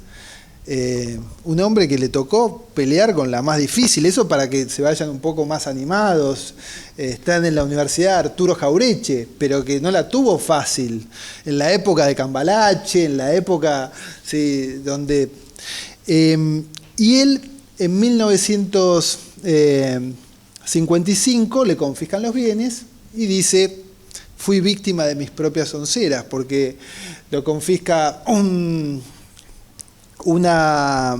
Un hombre que le tocó pelear con la más difícil, eso para que se vayan un poco más animados. Están en la Universidad Arturo Jauretche, pero que no la tuvo fácil. En la época de Cambalache, en la época, sí, donde... y él, en 1955, le confiscan los bienes y dice: fui víctima de mis propias onceras, porque lo confisca la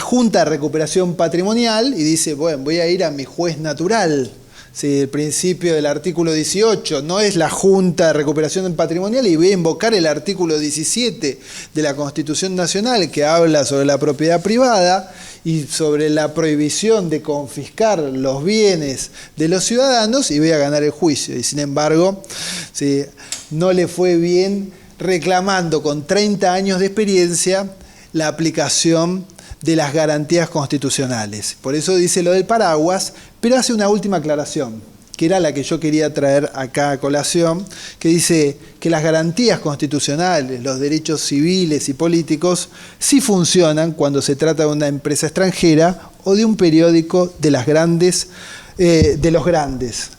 Junta de Recuperación Patrimonial y dice: bueno, voy a ir a mi juez natural. Sí, el principio del artículo 18, no es la Junta de Recuperación Patrimonial, y voy a invocar el artículo 17 de la Constitución Nacional, que habla sobre la propiedad privada y sobre la prohibición de confiscar los bienes de los ciudadanos, y voy a ganar el juicio. Y sin embargo, sí, no le fue bien, reclamando con 30 años de experiencia la aplicación de las garantías constitucionales. Por eso dice lo del paraguas, pero hace una última aclaración, que era la que yo quería traer acá a colación, que dice que las garantías constitucionales, los derechos civiles y políticos, sí funcionan cuando se trata de una empresa extranjera o de un periódico de los grandes.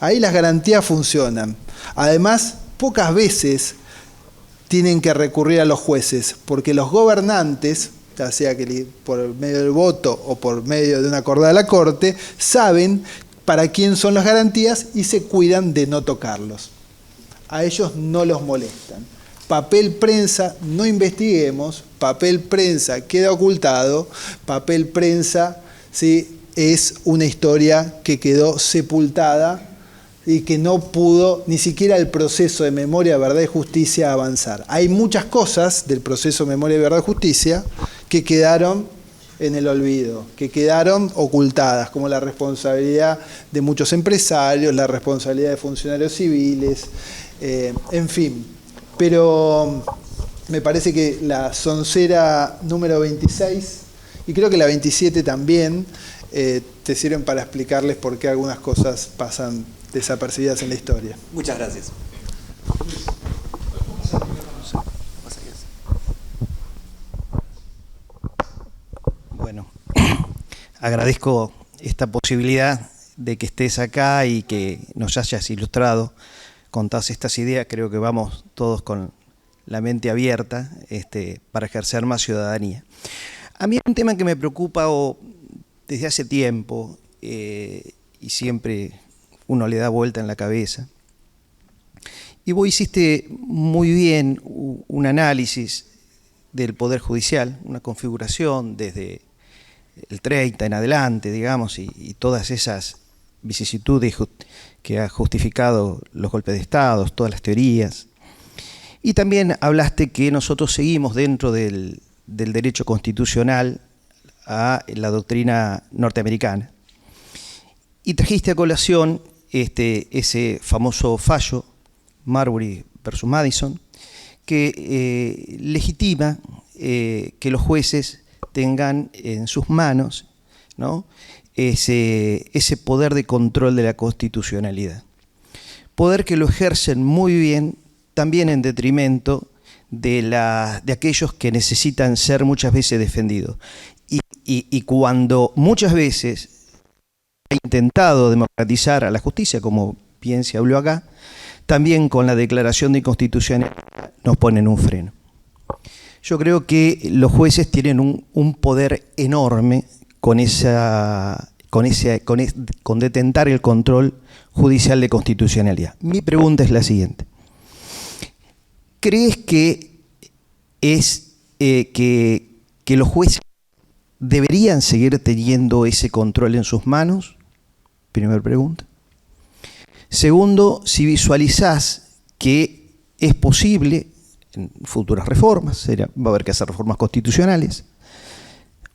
Ahí las garantías funcionan. Además, pocas veces tienen que recurrir a los jueces, porque los gobernantes, ya sea que por medio del voto o por medio de una acordada de la Corte, saben para quién son las garantías y se cuidan de no tocarlos. A ellos no los molestan. Papel prensa, no investiguemos, papel prensa queda ocultado, papel prensa, ¿sí?, es una historia que quedó sepultada y que no pudo ni siquiera el proceso de memoria, verdad y justicia avanzar. Hay muchas cosas del proceso de memoria, verdad y justicia que quedaron en el olvido, que quedaron ocultadas, como la responsabilidad de muchos empresarios, la responsabilidad de funcionarios civiles, en fin. Pero me parece que la soncera número 26, y creo que la 27 también, te sirven para explicarles por qué algunas cosas pasan desapercibidas en la historia. Muchas gracias. Bueno, agradezco esta posibilidad de que estés acá y que nos hayas ilustrado con todas estas ideas. Creo que vamos todos con la mente abierta para ejercer más ciudadanía. A mí hay un tema que me preocupa desde hace tiempo y siempre uno le da vuelta en la cabeza. Y vos hiciste muy bien un análisis del Poder Judicial, una configuración desde el 30 en adelante, digamos, y todas esas vicisitudes que ha justificado los golpes de Estado, todas las teorías. Y también hablaste que nosotros seguimos dentro del derecho constitucional a la doctrina norteamericana. Y trajiste a colación ese famoso fallo, Marbury versus Madison, que legitima que los jueces tengan en sus manos, ¿no?, ese poder de control de la constitucionalidad. Poder que lo ejercen muy bien, también en detrimento de aquellos que necesitan ser muchas veces defendidos. Y cuando muchas veces ha intentado democratizar a la justicia, como bien se habló acá, también con la declaración de inconstitucionalidad nos ponen un freno. Yo creo que los jueces tienen un poder enorme con detentar el control judicial de constitucionalidad. Mi pregunta es la siguiente. ¿Crees que los jueces deberían seguir teniendo ese control en sus manos? Primera pregunta. Segundo, si visualizás que es posible en futuras reformas, va a haber que hacer reformas constitucionales,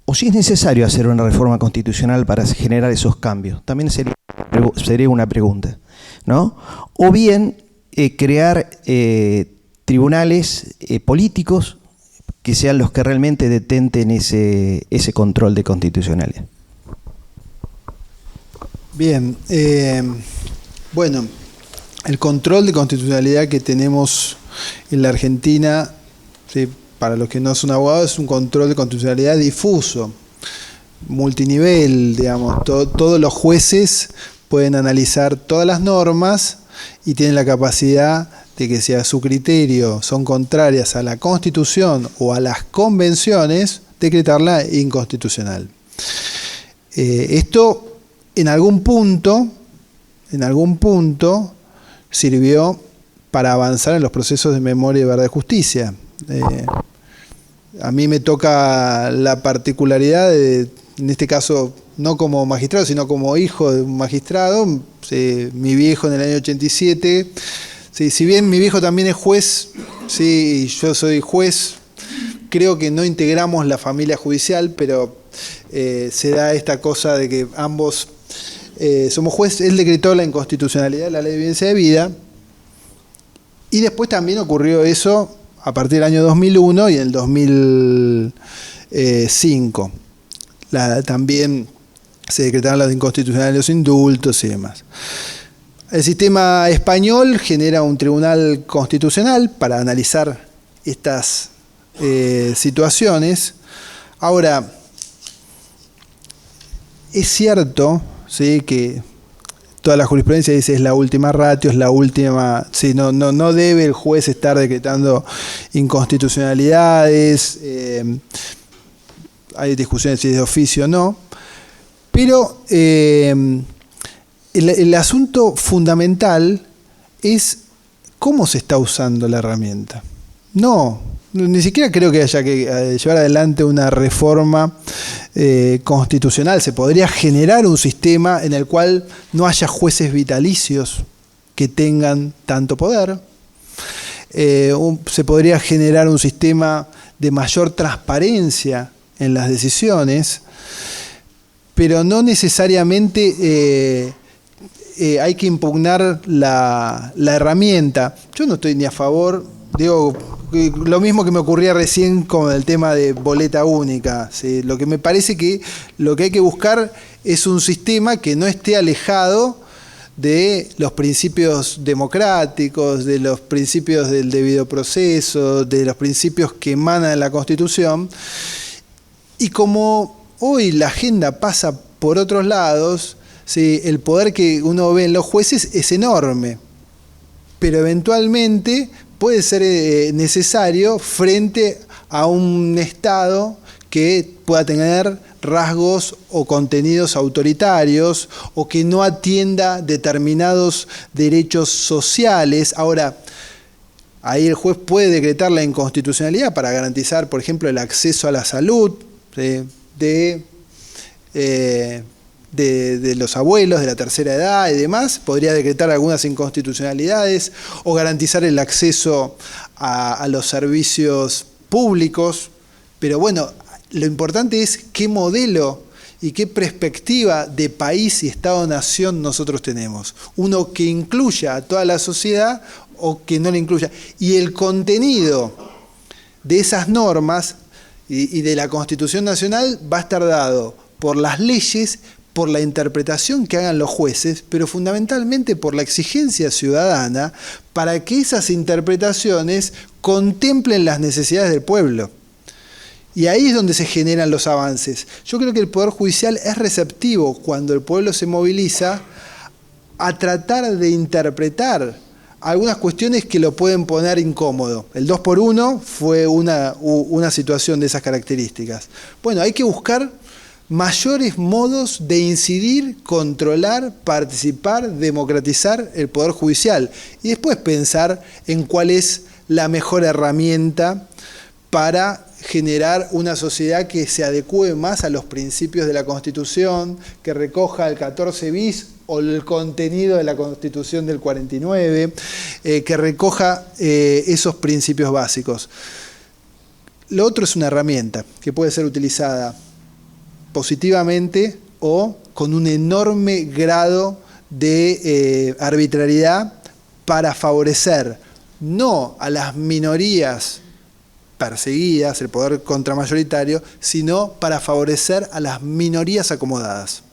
o si es necesario hacer una reforma constitucional para generar esos cambios, también sería una pregunta, ¿no? O bien crear tribunales políticos que sean los que realmente detenten ese control de constitucionalidad. Bien, bueno, el control de constitucionalidad que tenemos en la Argentina, ¿sí?, para los que no son abogados, es un control de constitucionalidad difuso, multinivel, digamos. Todos los jueces pueden analizar todas las normas y tienen la capacidad de que, si a su criterio son contrarias a la Constitución o a las convenciones, decretarla inconstitucional. Esto en algún punto sirvió para avanzar en los procesos de memoria, verdad y justicia. A mí me toca la particularidad de, en este caso, no como magistrado, sino como hijo de un magistrado. Mi viejo en el año 87, si bien mi viejo también es juez, sí, yo soy juez, creo que no integramos la familia judicial, pero se da esta cosa de que ambos somos jueces. Él decretó la inconstitucionalidad de la Ley de Evidencia de Vida, y después también ocurrió eso a partir del año 2001 y en el 2005. También se decretaron las inconstitucionalidades de los indultos y demás. El sistema español genera un tribunal constitucional para analizar estas situaciones. Ahora, es cierto, ¿sí?, que toda la jurisprudencia dice es la última ratio, es la última. Sí, no debe el juez estar decretando inconstitucionalidades. Hay discusiones si es de oficio o no. Pero el asunto fundamental es cómo se está usando la herramienta. Ni siquiera creo que haya que llevar adelante una reforma constitucional. Se podría generar un sistema en el cual no haya jueces vitalicios que tengan tanto poder. Se podría generar un sistema de mayor transparencia en las decisiones, pero no necesariamente hay que impugnar la herramienta. Yo no estoy ni a favor, digo, lo mismo que me ocurría recién con el tema de boleta única, ¿sí? Lo que me parece que lo que hay que buscar es un sistema que no esté alejado de los principios democráticos, de los principios del debido proceso, de los principios que emanan de la Constitución. Y como hoy la agenda pasa por otros lados, ¿sí?, el poder que uno ve en los jueces es enorme, pero eventualmente puede ser necesario frente a un Estado que pueda tener rasgos o contenidos autoritarios o que no atienda determinados derechos sociales. Ahora, ahí el juez puede decretar la inconstitucionalidad para garantizar, por ejemplo, el acceso a la salud de los abuelos de la tercera edad y demás. Podría decretar algunas inconstitucionalidades o garantizar el acceso a los servicios públicos. Pero bueno, lo importante es qué modelo y qué perspectiva de país y Estado-nación nosotros tenemos. Uno que incluya a toda la sociedad o que no la incluya. Y el contenido de esas normas y de la Constitución Nacional va a estar dado por las leyes, por la interpretación que hagan los jueces, pero fundamentalmente por la exigencia ciudadana para que esas interpretaciones contemplen las necesidades del pueblo. Y ahí es donde se generan los avances. Yo creo que el Poder Judicial es receptivo cuando el pueblo se moviliza a tratar de interpretar algunas cuestiones que lo pueden poner incómodo. El 2x1 fue una situación de esas características. Bueno, hay que buscar mayores modos de incidir, controlar, participar, democratizar el Poder Judicial y después pensar en cuál es la mejor herramienta para generar una sociedad que se adecue más a los principios de la Constitución, que recoja el 14 bis o el contenido de la Constitución del 49, que recoja esos principios básicos. Lo otro es una herramienta que puede ser utilizada positivamente o con un enorme grado de arbitrariedad para favorecer no a las minorías perseguidas, el poder contramayoritario, sino para favorecer a las minorías acomodadas.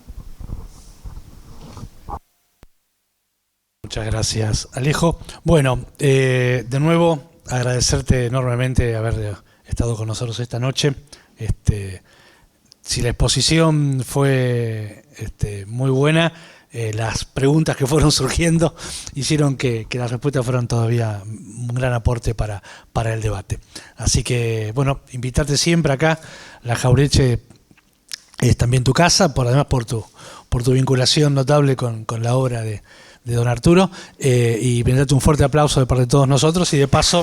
Muchas gracias, Alejo. Bueno, de nuevo agradecerte enormemente haber estado con nosotros esta noche. Si la exposición fue muy buena, las preguntas que fueron surgiendo hicieron que las respuestas fueran todavía un gran aporte para el debate. Así que, bueno, invitarte siempre acá. La Jauretche es también tu casa, además por tu vinculación notable con la obra de don Arturo, y brindarte un fuerte aplauso de parte de todos nosotros, y de paso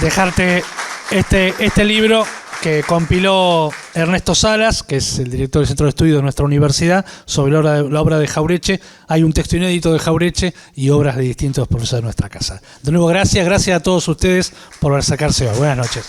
dejarte este libro que compiló Ernesto Salas, que es el director del Centro de Estudios de nuestra universidad, sobre la obra de Jauretche. Hay un texto inédito de Jauretche y obras de distintos profesores de nuestra casa. De nuevo, gracias a todos ustedes por sacarse hoy. Buenas noches.